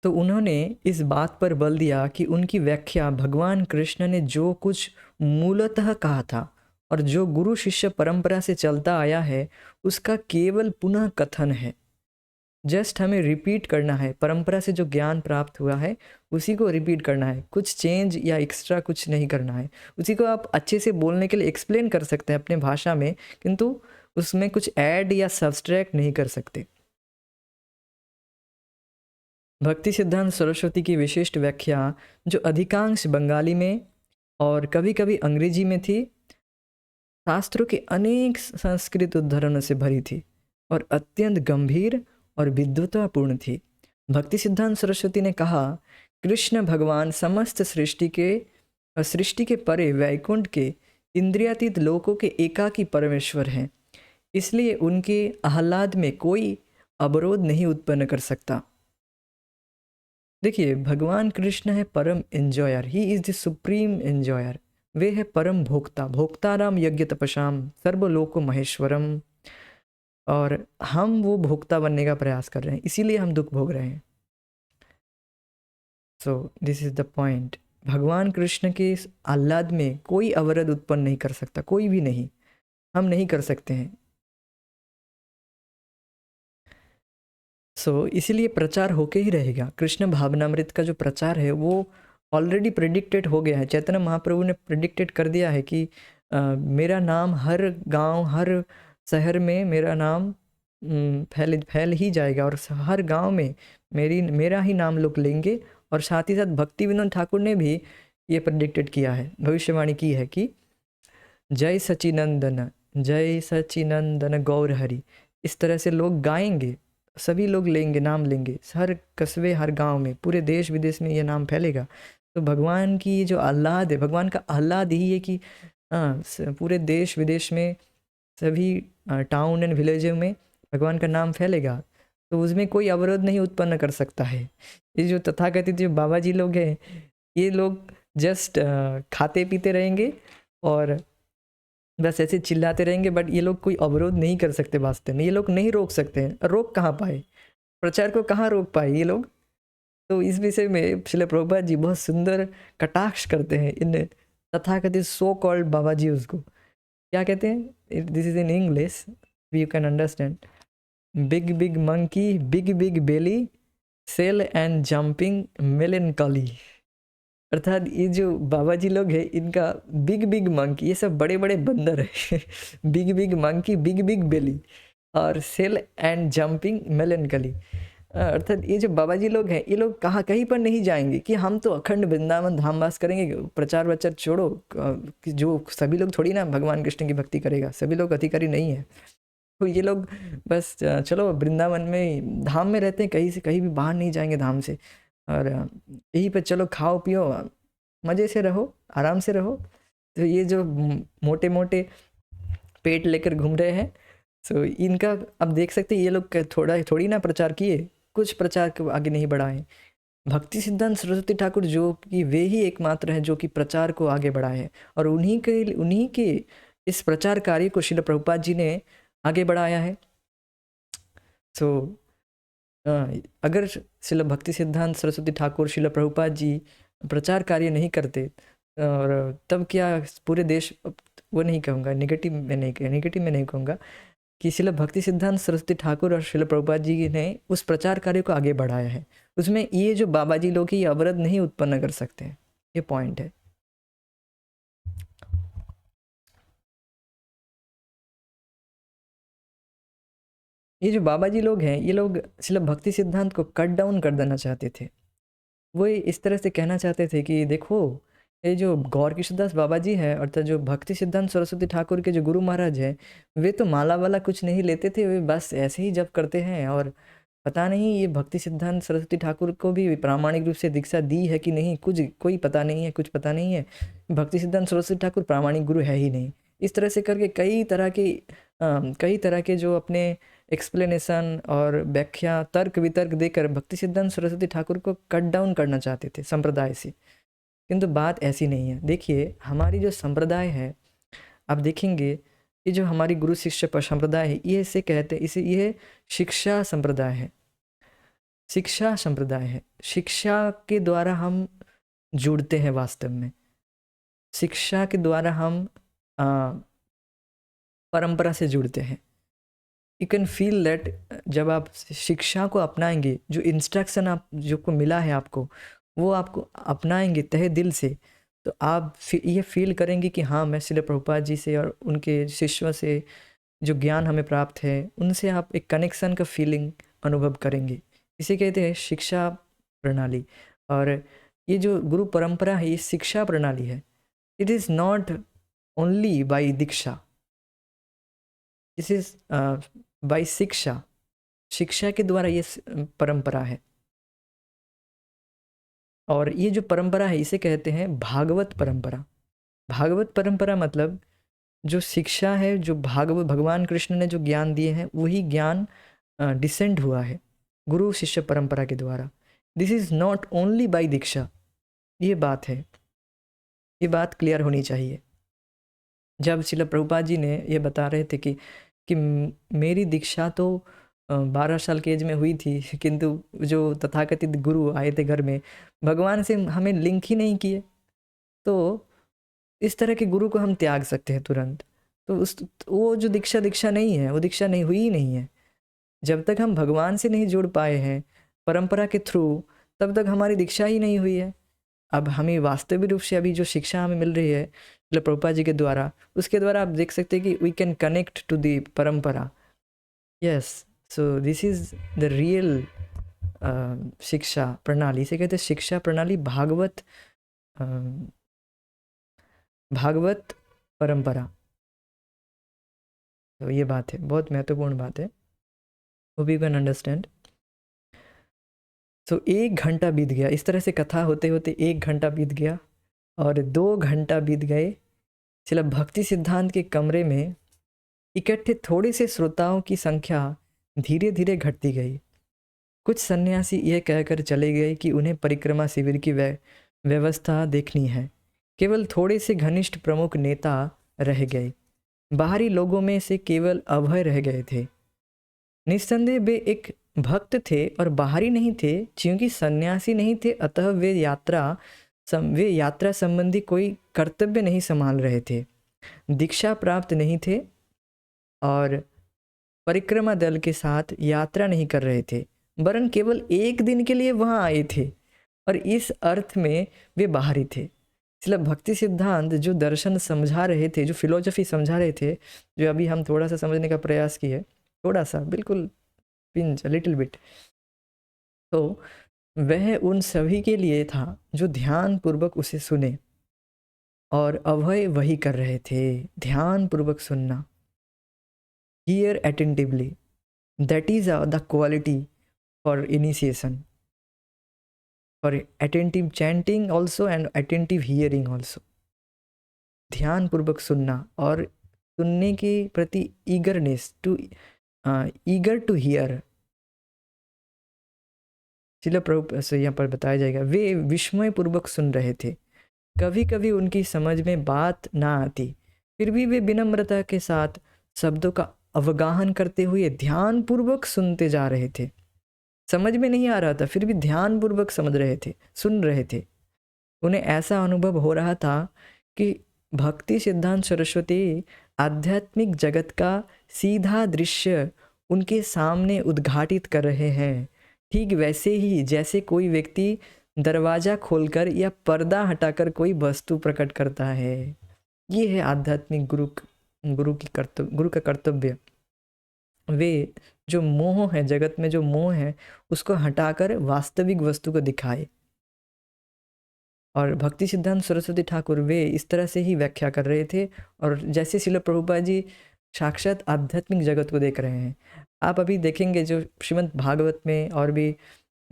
तो उन्होंने इस बात पर बल दिया कि उनकी व्याख्या भगवान कृष्ण ने जो कुछ मूलतः कहा था और जो गुरु शिष्य परंपरा से चलता आया है, उसका केवल पुनः कथन है। जस्ट हमें रिपीट करना है, परंपरा से जो ज्ञान प्राप्त हुआ है उसी को रिपीट करना है, कुछ चेंज या एक्स्ट्रा कुछ नहीं करना है। उसी को आप अच्छे से बोलने के लिए एक्सप्लेन कर सकते हैं अपने भाषा में, किंतु उसमें कुछ ऐड या सब्सट्रैक्ट नहीं कर सकते। भक्ति सिद्धांत सरस्वती की विशिष्ट व्याख्या, जो अधिकांश बंगाली में और कभी कभी अंग्रेजी में थी, शास्त्रों के अनेक संस्कृत उद्धरणों से भरी थी और अत्यंत गंभीर और विद्वतापूर्ण थी। भक्ति सिद्धांत सरस्वती ने कहा, कृष्ण भगवान समस्त सृष्टि के परे वैकुंठ के इंद्रियातीत लोकों के एकाकी परमेश्वर हैं, इसलिए उनके आह्लाद में कोई अवरोध नहीं उत्पन्न कर सकता। देखिए, भगवान कृष्ण है परम enjoyer, he is the supreme enjoyer. वे है परम भोक्ता, भोक्ताराम यज्ञ तपसाम सर्वलोको महेश्वरम। और हम वो भोक्ता बनने का प्रयास कर रहे हैं, इसीलिए हम दुख भोग रहे हैं। सो दिस इज द पॉइंट। भगवान कृष्ण के इस आह्लाद में कोई अवरोध उत्पन्न नहीं कर सकता, कोई भी नहीं, हम नहीं कर सकते हैं। इसीलिए प्रचार होके ही रहेगा। कृष्ण भावनामृत का जो प्रचार है वो ऑलरेडी प्रेडिक्टेड हो गया है। चैतन्य महाप्रभु ने प्रेडिक्टेड कर दिया है कि मेरा नाम हर गांव, हर शहर में मेरा नाम फैल ही जाएगा, और हर गांव में मेरा ही नाम लोग लेंगे। और साथ ही साथ भक्ति विनोद ठाकुर ने भी ये प्रेडिक्टेड किया है, भविष्यवाणी की है कि जय सचिनंदन गौर हरि, इस तरह से लोग गाएंगे, सभी लोग लेंगे, नाम लेंगे, हर कस्बे हर गांव में, पूरे देश विदेश में ये नाम फैलेगा। तो भगवान की जो आह्लाद है, भगवान का आह्लाद ही है कि पूरे देश विदेश में सभी टाउन एंड विलेज में भगवान का नाम फैलेगा। तो उसमें कोई अवरोध नहीं उत्पन्न कर सकता है। ये जो तथाकथित जो बाबा जी लोग हैं, ये लोग जस्ट खाते पीते रहेंगे और बस ऐसे चिल्लाते रहेंगे, बट ये लोग कोई अवरोध नहीं कर सकते वास्तव में। ये लोग नहीं रोक सकते हैं, रोक कहाँ पाए, प्रचार को कहाँ रोक पाए ये लोग। तो इस विषय में श्रील प्रभुपाद जी बहुत सुंदर कटाक्ष करते हैं इन तथाकथित सो कॉल्ड बाबा जी। उसको क्या कहते हैं? This is in English, you can understand. Big big monkey, big big belly, sell and jumping melancholy. अर्थात ये जो बाबा जी लोग हैं, इनका बिग बिग मंकी, ये सब बड़े बड़े बंदर है big big monkey, big big belly, और सेल एंड जंपिंग मेलेनकली। अर्थात ये जो बाबा जी लोग हैं, ये लोग कहाँ कहीं पर नहीं जाएंगे कि हम तो अखंड वृंदावन धाम वास करेंगे, प्रचार वचार छोड़ो। कि जो सभी लोग थोड़ी ना भगवान कृष्ण की भक्ति करेगा, सभी लोग अधिकारी नहीं है। तो ये लोग बस चलो वृंदावन में धाम में रहते हैं, कहीं से कहीं भी बाहर नहीं जाएंगे धाम से, और यहीं पर चलो खाओ पियो, मज़े से रहो, आराम से रहो। तो ये जो मोटे मोटे पेट लेकर घूम रहे हैं, सो इनका अब देख सकते हैं ये लोग थोड़ी ना प्रचार किए, कुछ प्रचार के आगे नहीं बढ़ाए। भक्ति सिद्धांत सरस्वती ठाकुर जो कि वे ही एकमात्र हैं जो कि प्रचार को आगे बढ़ाए हैं, और उन्हीं के इस प्रचार कार्य को श्रील प्रभुपाद जी ने आगे बढ़ाया है। सो अगर श्रील भक्ति सिद्धांत सरस्वती ठाकुर श्रील प्रभुपाद जी प्रचार कार्य नहीं करते, और तब क्या पूरे देश, वो नहीं कहूँगा नेगेटिव में नहीं कहूँगा, कि श्रील भक्ति सिद्धांत सरस्वती ठाकुर और श्रील प्रभुपाद जी ने उस प्रचार कार्य को आगे बढ़ाया है, उसमें ये जो बाबा जी लोग ही अवरोध नहीं उत्पन्न कर सकते हैं, ये पॉइंट है। ये जो बाबा जी लोग हैं, ये लोग श्रील भक्ति सिद्धांत को कट डाउन कर देना चाहते थे। वो इस तरह से कहना चाहते थे कि देखो, ये जो गौर किशोरदास बाबा जी हैं, अर्थात जो भक्ति सिद्धांत सरस्वती ठाकुर के जो गुरु महाराज हैं, वे तो माला वाला कुछ नहीं लेते थे, वे बस ऐसे ही जप करते हैं। और पता नहीं ये भक्ति सिद्धांत सरस्वती ठाकुर को भी प्रामाणिक रूप से दीक्षा दी है कि नहीं, कोई पता नहीं है, कुछ पता नहीं है। भक्ति सिद्धांत सरस्वती ठाकुर प्रामाणिक गुरु है ही नहीं। इस तरह से करके कई तरह के जो अपने एक्सप्लेनेशन और व्याख्या तर्क वितर्क देकर भक्ति सिद्धांत सरस्वती ठाकुर को कट डाउन करना चाहते थे संप्रदाय से। किंतु बात ऐसी नहीं है। देखिए, हमारी जो संप्रदाय है, आप देखेंगे ये जो हमारी गुरु शिष्य संप्रदाय है, ये इसे कहते हैं, इसे ये शिक्षा संप्रदाय है। शिक्षा संप्रदाय है, शिक्षा के द्वारा हम जुड़ते हैं। वास्तव में शिक्षा के द्वारा हम परंपरा से जुड़ते हैं। यू कैन फील दैट जब आप शिक्षा को अपनाएंगे, जो इंस्ट्रक्शन आप जो को मिला है आपको, वो आपको अपनाएंगे तहे दिल से, तो आप ये फील करेंगे कि हाँ, मैं श्रील प्रभुपाद जी से और उनके शिष्यों से जो ज्ञान हमें प्राप्त है, उनसे आप एक कनेक्शन का फीलिंग अनुभव करेंगे। इसे कहते हैं शिक्षा प्रणाली। और ये जो गुरु परंपरा है, ये शिक्षा प्रणाली है। It is not only by Diksha, this is by शिक्षा। शिक्षा के द्वारा ये परंपरा है। और ये जो परंपरा है, इसे कहते हैं भागवत परंपरा। भागवत परंपरा मतलब जो शिक्षा है, जो भगवान कृष्ण ने जो ज्ञान दिए हैं, वही ज्ञान डिसेंड हुआ है गुरु शिष्य परंपरा के द्वारा। This is not only by diksha. ये बात है, ये बात क्लियर होनी चाहिए। जब श्रील प्रभुपाद जी ने ये बता रहे थे कि मेरी दीक्षा तो 12 साल की एज में हुई थी, किंतु जो तथाकथित गुरु आए थे घर में, भगवान से हमें लिंक ही नहीं किए, तो इस तरह के गुरु को हम त्याग सकते हैं तुरंत। तो वो जो दीक्षा नहीं है, वो दीक्षा नहीं हुई ही नहीं है। जब तक हम भगवान से नहीं जुड़ पाए हैं परंपरा के थ्रू, तब तक हमारी दीक्षा ही नहीं हुई है। अब हमें वास्तविक रूप से अभी जो शिक्षा हमें मिल रही है मतलब प्रभुपाद जी के द्वारा, उसके द्वारा आप देख सकते हैं कि we can connect to the parampara. Yes, so this is the real shiksha pranali. इसे कहते हैं शिक्षा प्रणाली, भागवत परंपरा। तो ये बात है, बहुत महत्वपूर्ण बात है, वो भी कैन अंडरस्टैंड। सो 1 घंटा बीत गया, इस तरह से कथा होते होते 1 घंटा बीत गया, और 2 घंटा बीत गए। चला भक्ति सिद्धांत के कमरे में इकट्ठे थोड़े से श्रोताओं की संख्या धीरे धीरे घटती गई। कुछ सन्यासी यह कहकर चले गए कि उन्हें परिक्रमा शिविर की व्यवस्था देखनी है। केवल थोड़े से घनिष्ठ प्रमुख नेता रह गए। बाहरी लोगों में से केवल अभय रह गए थे। निस्संदेह वे एक भक्त थे और बाहरी नहीं थे, क्योंकि सन्यासी नहीं थे, अतः वे यात्रा संबंधी कोई कर्तव्य नहीं संभाल रहे थे, दीक्षा प्राप्त नहीं थे और परिक्रमा दल के साथ यात्रा नहीं कर रहे थे, वरन केवल 1 दिन के लिए वहां आए थे, और इस अर्थ में वे बाहरी थे। इसलिए भक्ति सिद्धांत जो दर्शन समझा रहे थे, जो फिलोसफी समझा रहे थे, जो अभी हम थोड़ा सा समझने का प्रयास किए, थोड़ा सा, बिल्कुल पिंच, लिटिल बिट, तो वह उन सभी के लिए था जो ध्यान पूर्वक उसे सुने, और अभय वही कर रहे थे, ध्यान पूर्वक सुनना। Here attentively, that is the quality for initiation, for attentive chanting also and attentive hearing also. ध्यान पूर्वक सुनना और सुनने के प्रति ईगर टू हियर। शिला प्रभु से यहाँ पर बताया जाएगा, वे विस्मय पूर्वक सुन रहे थे। कभी कभी उनकी समझ में बात ना आती, फिर भी वे विनम्रता के साथ शब्दों का अवगाहन करते हुए ध्यान पूर्वक सुनते जा रहे थे। समझ में नहीं आ रहा था, फिर भी ध्यान पूर्वक समझ रहे थे, सुन रहे थे। उन्हें ऐसा अनुभव हो रहा था कि भक्ति सिद्धांत सरस्वती आध्यात्मिक जगत का सीधा दृश्य उनके सामने उद्घाटित कर रहे हैं, ठीक वैसे ही जैसे कोई व्यक्ति दरवाजा खोलकर या पर्दा हटाकर कोई वस्तु प्रकट करता है। ये है आध्यात्मिक गुरु का कर्तव्य। वे जो मोह है, जगत में जो मोह है, उसको हटाकर वास्तविक वस्तु को दिखाए। और भक्ति सिद्धांत सरस्वती ठाकुर वे इस तरह से ही व्याख्या कर रहे थे, और जैसे श्रील प्रभुपाद जी साक्षात आध्यात्मिक जगत को देख रहे हैं। आप अभी देखेंगे जो श्रीमद् भागवत में और भी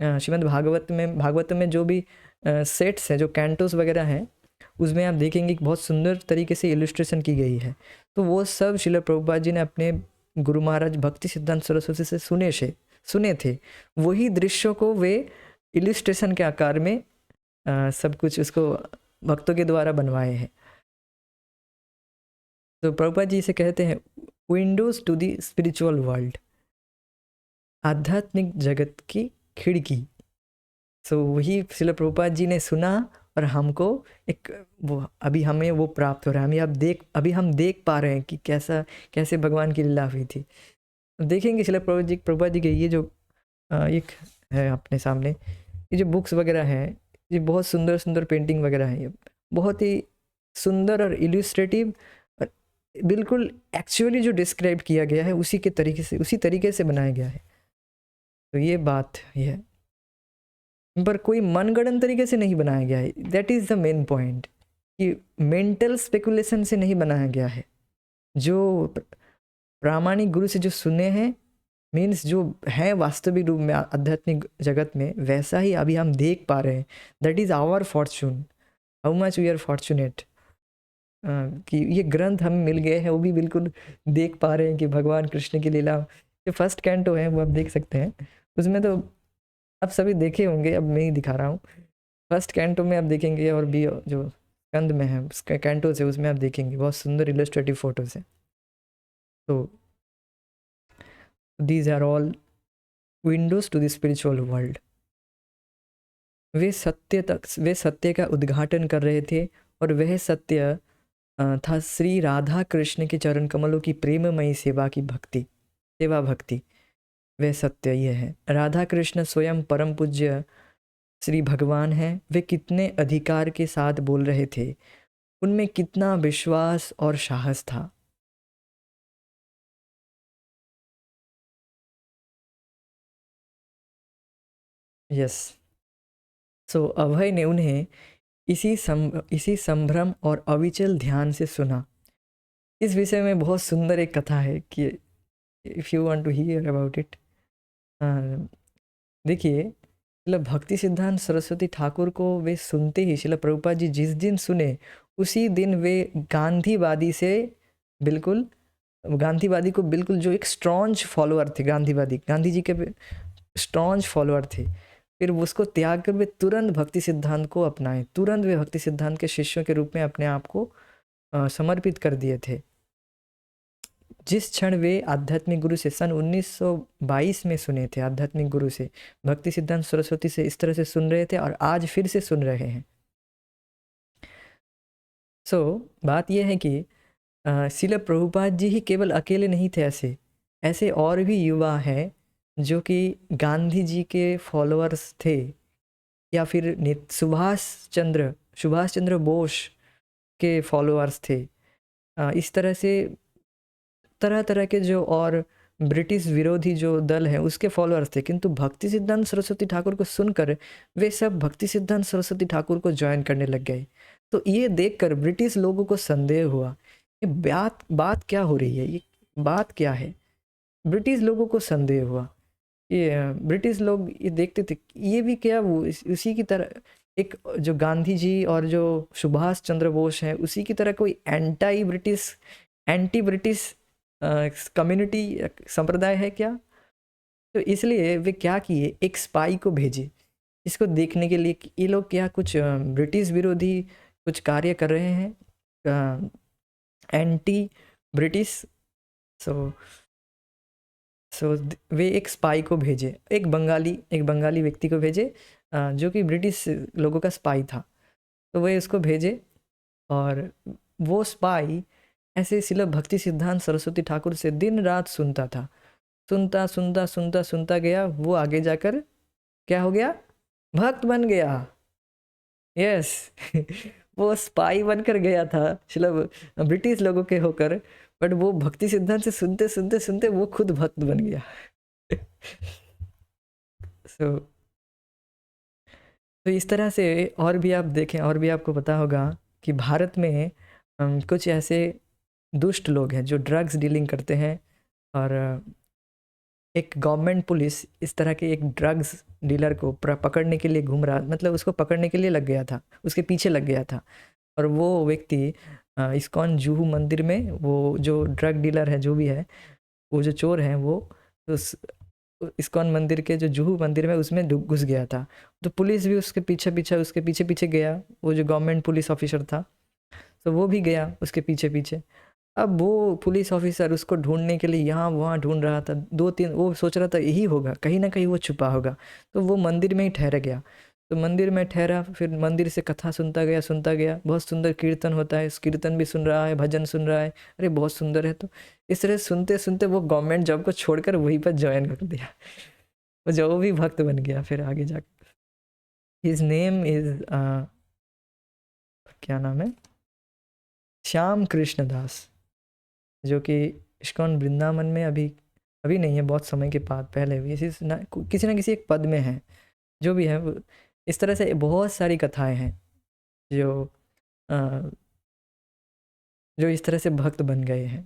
श्रीमद् भागवत में जो भी सेट्स हैं, जो कैंटोस वगैरह हैं, उसमें आप देखेंगे कि बहुत सुंदर तरीके से इलस्ट्रेशन की गई है। तो वो सब श्रील प्रभुपाद जी ने अपने गुरु महाराज भक्ति सिद्धांत सरस्वती से सुने थे। वही दृश्यों को वे इलस्ट्रेशन के आकार में सब कुछ उसको भक्तों के द्वारा बनवाए हैं। तो प्रभुपाद जी इसे कहते हैं windows to the spiritual world, आध्यात्मिक जगत की खिड़की। सो वही श्रील प्रभुपाद जी ने सुना और हमको एक वो अभी हमें वो प्राप्त हो रहा है। अभी हम देख पा रहे हैं कि कैसे भगवान की लीला हुई थी। देखेंगे श्रील प्रभुपाद जी के ये जो एक है अपने सामने, ये जो बुक्स वगैरह हैं, ये बहुत सुंदर सुंदर पेंटिंग वगैरह है, ये बहुत ही सुंदर और इल्यूस्ट्रेटिव, बिल्कुल एक्चुअली जो डिस्क्राइब किया गया है उसी तरीके से बनाया गया है। तो ये बात है, पर कोई मनगढ़ंत तरीके से नहीं बनाया गया है। That is the main point, कि मेंटल स्पेकुलेशन से नहीं बनाया गया है। जो प्रामाणिक गुरु से जो सुने हैं, मीन्स जो है वास्तविक रूप में आध्यात्मिक जगत में, वैसा ही अभी हम देख पा रहे हैं। That is our fortune, how much we are fortunate कि ये ग्रंथ हमें मिल गए हैं, वो भी बिल्कुल देख पा रहे हैं कि भगवान कृष्ण की लीला। जो फर्स्ट कैंटो है वो आप देख सकते हैं, उसमें तो आप सभी देखे होंगे, अब मैं ही दिखा रहा हूँ। फर्स्ट कैंटो में आप देखेंगे, और भी जो स्कंद में है उसका कैंटो से, उसमें आप देखेंगे बहुत सुंदर इलस्ट्रेटिव फोटोज हैं। तो these are all windows to the spiritual world. वे सत्य का उद्घाटन कर रहे थे, और वह सत्य था श्री राधा कृष्ण के चरण कमलों की प्रेममयी सेवा भक्ति। वह सत्य यह है। राधा कृष्ण स्वयं परम पूज्य श्री भगवान हैं। वे कितने अधिकार के साथ बोल रहे थे, उनमें कितना विश्वास और साहस था। यस, सो अभय ने उन्हें इसी संभ्रम और अविचल ध्यान से सुना। इस विषय में बहुत सुंदर एक कथा है कि if you want to hear about it, देखिए, शिला भक्ति सिद्धांत सरस्वती ठाकुर को वे सुनते ही, शिला प्रभुपाद जी जिस दिन सुने उसी दिन वे गांधीवादी को बिल्कुल जो एक स्ट्रॉन्ज फॉलोअर थे, गांधी जी के स्ट्रॉन्ज फॉलोअर थे, फिर उसको त्याग कर वे तुरंत भक्ति सिद्धांत को अपनाए। तुरंत वे भक्ति सिद्धांत के शिष्यों के रूप में अपने आप को समर्पित कर दिए थे। जिस क्षण वे आध्यात्मिक गुरु से सन 1922 में सुने थे, आध्यात्मिक गुरु से भक्ति सिद्धांत सरस्वती से इस तरह से सुन रहे थे, और आज फिर से सुन रहे हैं। बात यह है कि श्रील प्रभुपाद जी ही केवल अकेले नहीं थे, ऐसे और भी युवा हैं जो कि गांधी जी के फॉलोअर्स थे, या फिर सुभाष चंद्र बोस के फॉलोअर्स थे। इस तरह से तरह के जो और ब्रिटिश विरोधी जो दल है उसके फॉलोअर्स थे, किंतु भक्ति सिद्धांत सरस्वती ठाकुर को सुनकर वे सब भक्ति सिद्धांत सरस्वती ठाकुर को ज्वाइन करने लग गए। तो ये देखकर ब्रिटिश लोगों को संदेह हुआ, ये बात क्या हो रही है, ये बात क्या है। ब्रिटिश लोगों को संदेह हुआ, ये ब्रिटिश लोग ये देखते थे, ये भी क्या वो उसी की तरह एक जो गांधी जी और जो सुभाष चंद्र बोस हैं उसी की तरह कोई anti British anti British community संप्रदाय है क्या। तो इसलिए वे क्या किए, एक स्पाई को भेजे इसको देखने के लिए कि ये लोग क्या कुछ ब्रिटिश विरोधी कुछ कार्य कर रहे हैं, एंटी ब्रिटिश। सो सो वे एक स्पाई को भेजे, एक बंगाली व्यक्ति को भेजे जो कि ब्रिटिश लोगों का स्पाई था। तो वे उसको भेजे और वो स्पाई ऐसे शिला भक्ति सिद्धांत सरस्वती ठाकुर से दिन रात सुनता था, सुनता सुनता सुनता सुनता गया। वो आगे जाकर क्या हो गया, भक्त बन गया। यस वो स्पाई बनकर गया था शिला ब्रिटिश लोगों के होकर, बट वो भक्ति सिद्धांत से सुनते सुनते सुनते वो खुद भक्त बन गया। सो तो इस तरह से और भी आप देखें, और भी आपको पता होगा कि भारत में कुछ ऐसे दुष्ट लोग हैं जो ड्रग्स डीलिंग करते हैं, और एक गवर्नमेंट पुलिस इस तरह के एक ड्रग्स डीलर को पकड़ने के लिए घूम रहा, मतलब उसको पकड़ने के लिए लग गया था, उसके पीछे लग गया था। और वो व्यक्ति इस्कॉन जुहू मंदिर में, वो जो ड्रग डीलर है जो भी है, वो जो चोर हैं, वो उस इस्कॉन मंदिर के जो जुहू मंदिर में उसमें घुस गया था। तो पुलिस भी उसके पीछे पीछे उसके पीछे पीछे गया, वो जो गवर्नमेंट पुलिस ऑफिसर था, तो वो भी गया उसके पीछे पीछे। अब वो पुलिस ऑफिसर उसको ढूंढने के लिए यहाँ वहाँ ढूंढ रहा था, 2-3, वो सोच रहा था यही होगा, कहीं ना कहीं वो छुपा होगा। तो वो मंदिर में ही ठहर गया। तो मंदिर में ठहरा, फिर मंदिर से कथा सुनता गया। बहुत सुंदर कीर्तन होता है, उस कीर्तन भी सुन रहा है, भजन सुन रहा है, अरे बहुत सुंदर है। तो इस तरह सुनते सुनते वो गवर्नमेंट जॉब को छोड़कर वहीं पर ज्वाइन कर दिया। वो भी भक्त बन गया फिर आगे जाकर। हिज नेम इज क्या नाम है, श्याम कृष्ण दास, जो कि इस्कॉन वृंदावन में अभी अभी नहीं है, बहुत समय के बाद, पहले भी किसी ना किसी एक पद में है, जो भी है। इस तरह से बहुत सारी कथाएं हैं जो अ, जो इस तरह से भक्त बन गए हैं।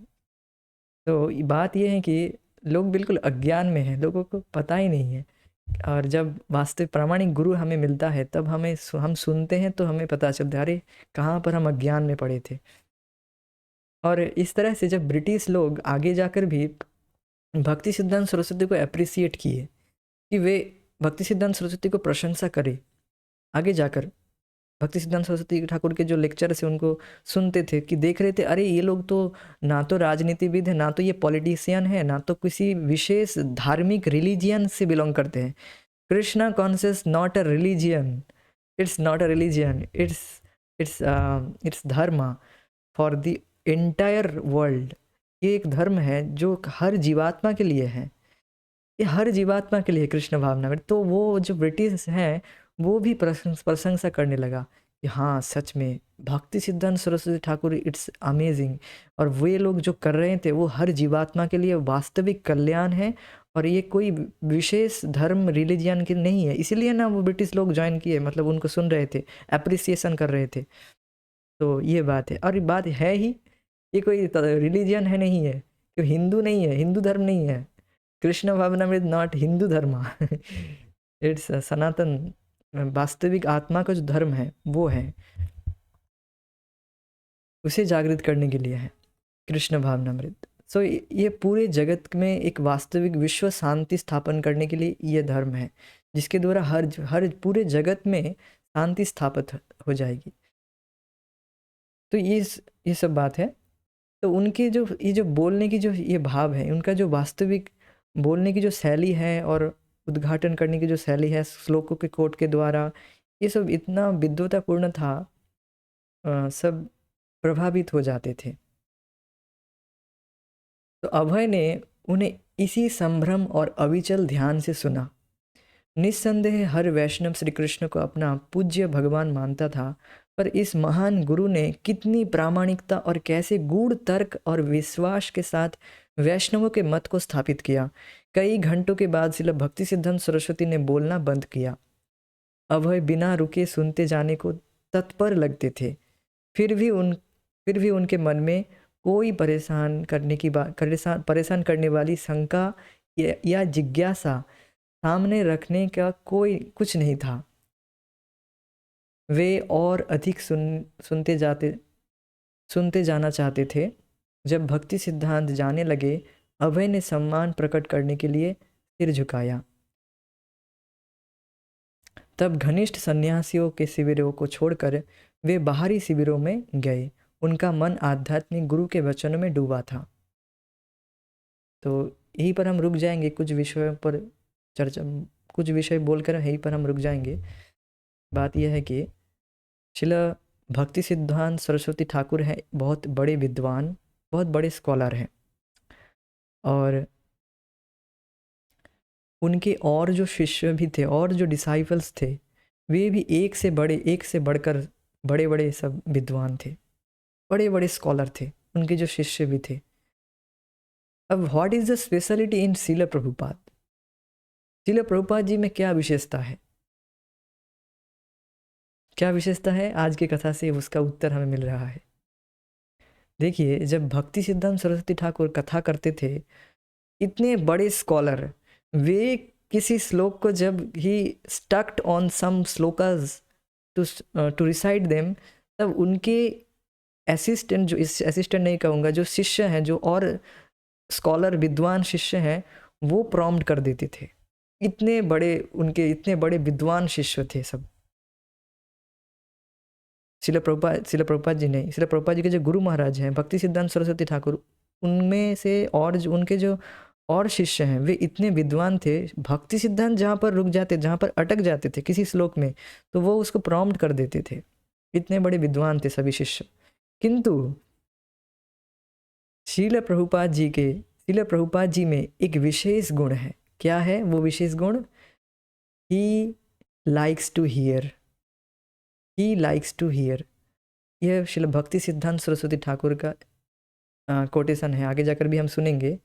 तो बात यह है कि लोग बिल्कुल अज्ञान में हैं, लोगों को पता ही नहीं है। और जब वास्तविक प्रामाणिक गुरु हमें मिलता है तब हम सुनते हैं तो हमें पता चलता है, अरे कहाँ पर हम अज्ञान में पड़े थे। और इस तरह से जब ब्रिटिश लोग आगे जाकर भी भक्ति सिद्धांत सरस्वती को अप्रिसिएट किए, कि वे भक्ति सिद्धांत सरस्वती को प्रशंसा करें, आगे जाकर भक्ति सिद्धांत सरस्वती ठाकुर के जो लेक्चर से उनको सुनते थे, कि देख रहे थे अरे ये लोग तो ना तो राजनीतिविद है, ना तो ये पॉलिटिशियन है, ना तो किसी विशेष धार्मिक रिलीजियन से बिलोंग करते हैं। Krishna conscious not a religion, it's not a religion, it's धर्म फॉर द एंटायर वर्ल्ड। ये एक धर्म है जो हर जीवात्मा के लिए है, ये हर जीवात्मा के लिए कृष्ण भावना में। तो वो जो ब्रिटिश हैं वो भी प्रशंसा करने लगा कि हाँ सच में भक्ति सिद्धांत सरस्वती ठाकुर इट्स अमेजिंग, और वे लोग जो कर रहे थे वो हर जीवात्मा के लिए वास्तविक कल्याण है, और ये कोई विशेष धर्म रिलीजियन की नहीं है। इसीलिए ना वो ब्रिटिश लोग ज्वाइन किए, मतलब उनको सुन रहे थे, अप्रिसिएशन कर रहे थे। तो ये बात है, और ये बात है ही, ये कोई रिलीजियन है नहीं है, तो हिंदू नहीं है, हिंदू धर्म नहीं है। कृष्ण भावनामृत नॉट हिंदू धर्म इट्स सनातन, वास्तविक आत्मा का जो धर्म है वो है, उसे जागृत करने के लिए है कृष्ण भावनामृत। सो ये पूरे जगत में एक वास्तविक विश्व शांति स्थापन करने के लिए ये धर्म है, जिसके द्वारा हर हर पूरे जगत में शांति स्थापित हो जाएगी। तो ये सब बात है। तो उनके जो ये जो बोलने की जो ये भाव है, उनका जो वास्तविक बोलने की जो शैली है और उद्घाटन करने की जो शैली है श्लोकों के कोट के द्वारा, ये सब इतना विद्वतापूर्ण था, सब प्रभावित हो जाते थे। तो अभय ने उन्हें इसी संभ्रम और अविचल ध्यान से सुना। निस्संदेह हर वैष्णव श्री कृष्ण को अपना पूज्य भगवान मानता था, पर इस महान गुरु ने कितनी प्रामाणिकता और कैसे गूढ़ तर्क और विश्वास के साथ वैष्णवों के मत को स्थापित किया। कई घंटों के बाद श्रील भक्ति सिद्धांत सरस्वती ने बोलना बंद किया। अभय बिना रुके सुनते जाने को तत्पर लगते थे। फिर भी उनके मन में कोई परेशान करने वाली शंका या जिज्ञासा सामने रखने का कोई कुछ नहीं था। वे और अधिक सुनते जाना चाहते थे। जब भक्ति सिद्धांत जाने लगे, अभय ने सम्मान प्रकट करने के लिए सिर झुकाया। तब घनिष्ठ सन्यासियों के शिविरों को छोड़कर वे बाहरी शिविरों में गए। उनका मन आध्यात्मिक गुरु के वचनों में डूबा था। तो यहीं पर हम रुक जाएंगे, कुछ विषयों पर चर्चा, कुछ विषय बोलकर यहीं पर हम रुक जाएंगे। बात यह है कि श्रील भक्ति सिद्धांत सरस्वती ठाकुर हैं बहुत बड़े विद्वान, बहुत बड़े स्कॉलर हैं, और उनके और जो शिष्य भी थे और जो डिसाइपल्स थे वे भी एक से बढ़कर बड़े बड़े सब विद्वान थे, बड़े बड़े स्कॉलर थे, उनके जो शिष्य भी थे। अब what is the speciality in Shrila Prabhupada? Shrila Prabhupada ji में क्या विशेषता है? क्या विशेषता है? आज की कथा से उसका उत्तर हमें मिल रहा है। देखिए, जब भक्ति सिद्धांत सरस्वती ठाकुर कथा करते थे, इतने बड़े स्कॉलर, वे किसी श्लोक को जब ही stuck on some shlokas to recite them, तब उनके असिस्टेंट, जो इस असिस्टेंट नहीं कहूँगा, जो शिष्य हैं, जो और स्कॉलर विद्वान शिष्य हैं, वो प्रॉम्प्ट कर देते थे। इतने बड़े उनके, इतने बड़े विद्वान शिष्य थे सब। श्रील प्रभुपाद जी नहीं, श्रील प्रभुपाद जी के जो गुरु महाराज हैं भक्ति सिद्धांत सरस्वती ठाकुर, उनमें से और जो उनके जो और शिष्य हैं वे इतने विद्वान थे, भक्ति सिद्धांत जहाँ पर रुक जाते, जहाँ पर अटक जाते थे किसी श्लोक में, तो वो उसको प्रॉम्प्ट कर देते थे। इतने बड़े विद्वान थे सभी शिष्य। किंतु श्रील प्रभुपाद जी में एक विशेष गुण है। क्या है वो विशेष गुण? He likes to hear, he likes to hear. यह श्रील भक्ति सिद्धांत सरस्वती ठाकुर का कोटेशन है, आगे जाकर भी हम सुनेंगे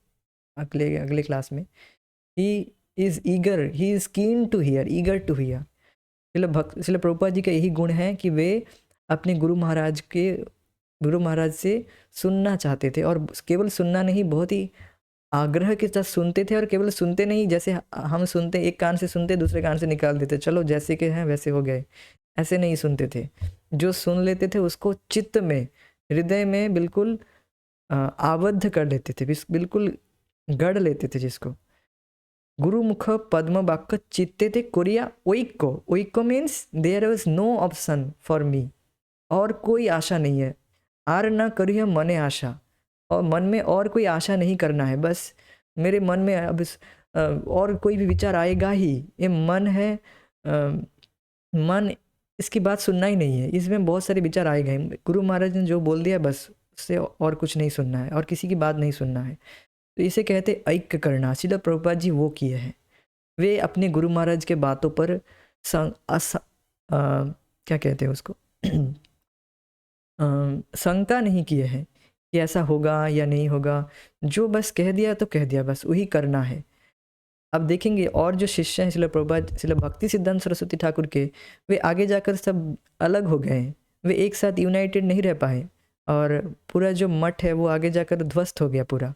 अगले क्लास में। He is eager, he is keen to hear, eager to hear. Shrila Prabhupada ji का यही गुण है कि वे अपने गुरु महाराज से सुनना चाहते थे, और केवल सुनना नहीं, बहुत ही आग्रह के साथ सुनते थे। और केवल सुनते नहीं, जैसे हम सुनते, एक कान से सुनते दूसरे कान से निकाल देते, चलो जैसे के हैं वैसे हो गए, ऐसे नहीं सुनते थे। जो सुन लेते थे उसको चित्त में, हृदय में बिल्कुल आबद्ध कर लेते थे, बिल्कुल गढ़ लेते थे जिसको। गुरुमुख पद्म वाक्य चित्ते थे कोरिया ओइको means there was no option for me, और कोई आशा नहीं है। आर न करिए मने आशा, और मन में और कोई आशा नहीं करना है, बस मेरे मन में अब और कोई भी विचार आएगा ही, ये मन है, मन इसकी बात सुनना ही नहीं है, इसमें बहुत सारे विचार आएगा ही। गुरु महाराज ने जो बोल दिया बस उससे और कुछ नहीं सुनना है, और किसी की बात नहीं सुनना है। तो इसे कहते ऐक्य करना। श्रील प्रभुपाद जी वो किए हैं। वे अपने गुरु महाराज के बातों पर क्या कहते हैं उसको शंका नहीं किए हैं कि ऐसा होगा या नहीं होगा। जो बस कह दिया तो कह दिया, बस वही करना है। अब देखेंगे और जो शिष्य हैं श्रील प्रभुपाद, श्रील भक्ति सिद्धांत सरस्वती ठाकुर के, वे आगे जाकर सब अलग हो गए। वे एक साथ यूनाइटेड नहीं रह पाए, और पूरा जो मठ है वो आगे जाकर ध्वस्त हो गया पूरा।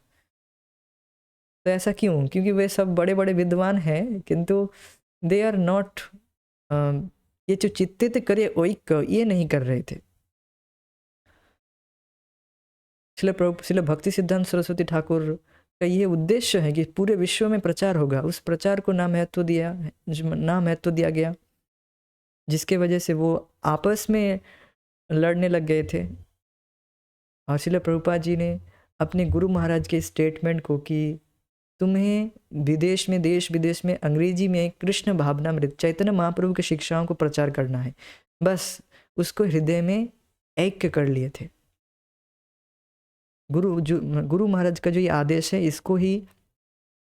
तो ऐसा क्यों? क्योंकि वे सब बड़े बड़े विद्वान हैं, किंतु दे आर नॉट, ये जो चित्तित करे ओइक, ये नहीं कर रहे थे। श्रील भक्ति सिद्धांत सरस्वती ठाकुर का ये उद्देश्य है कि पूरे विश्व में प्रचार होगा। उस प्रचार को ना महत्व दिया गया, जिसके वजह से वो आपस में लड़ने लग गए थे। और श्रील प्रभुपाद जी ने अपने गुरु महाराज के स्टेटमेंट को कि तुम्हें विदेश में, देश विदेश में अंग्रेजी में कृष्ण भावनामृत चैतन्य महाप्रभु की शिक्षाओं को प्रचार करना है, बस उसको हृदय में ऐक्य कर लिए थे। गुरु महाराज का जो ये आदेश है, इसको ही,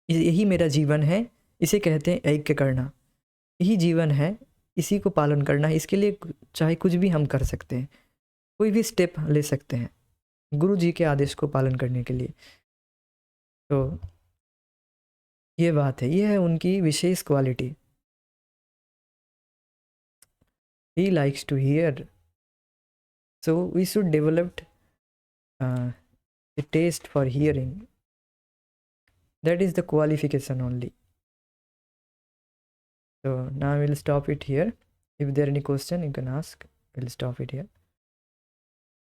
यही मेरा जीवन है, इसे कहते हैं ऐक्य करना। यही जीवन है, इसी को पालन करना है। इसके लिए चाहे कुछ भी हम कर सकते हैं, कोई भी स्टेप ले सकते हैं गुरु जी के आदेश को पालन करने के लिए। तो ये बात है, ये है उनकी विशेष quality. He likes to hear, so we should develop a taste for hearing. That is the qualification only. So now we'll stop it here. If there any question you can ask, we'll stop it here.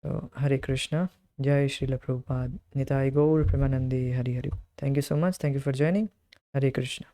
So Hare Krishna, जय श्रील प्रभुपाद। निताई गौर प्रेमानंदे। Hari Hari. Thank you so much. Thank you for joining. Hare Krishna.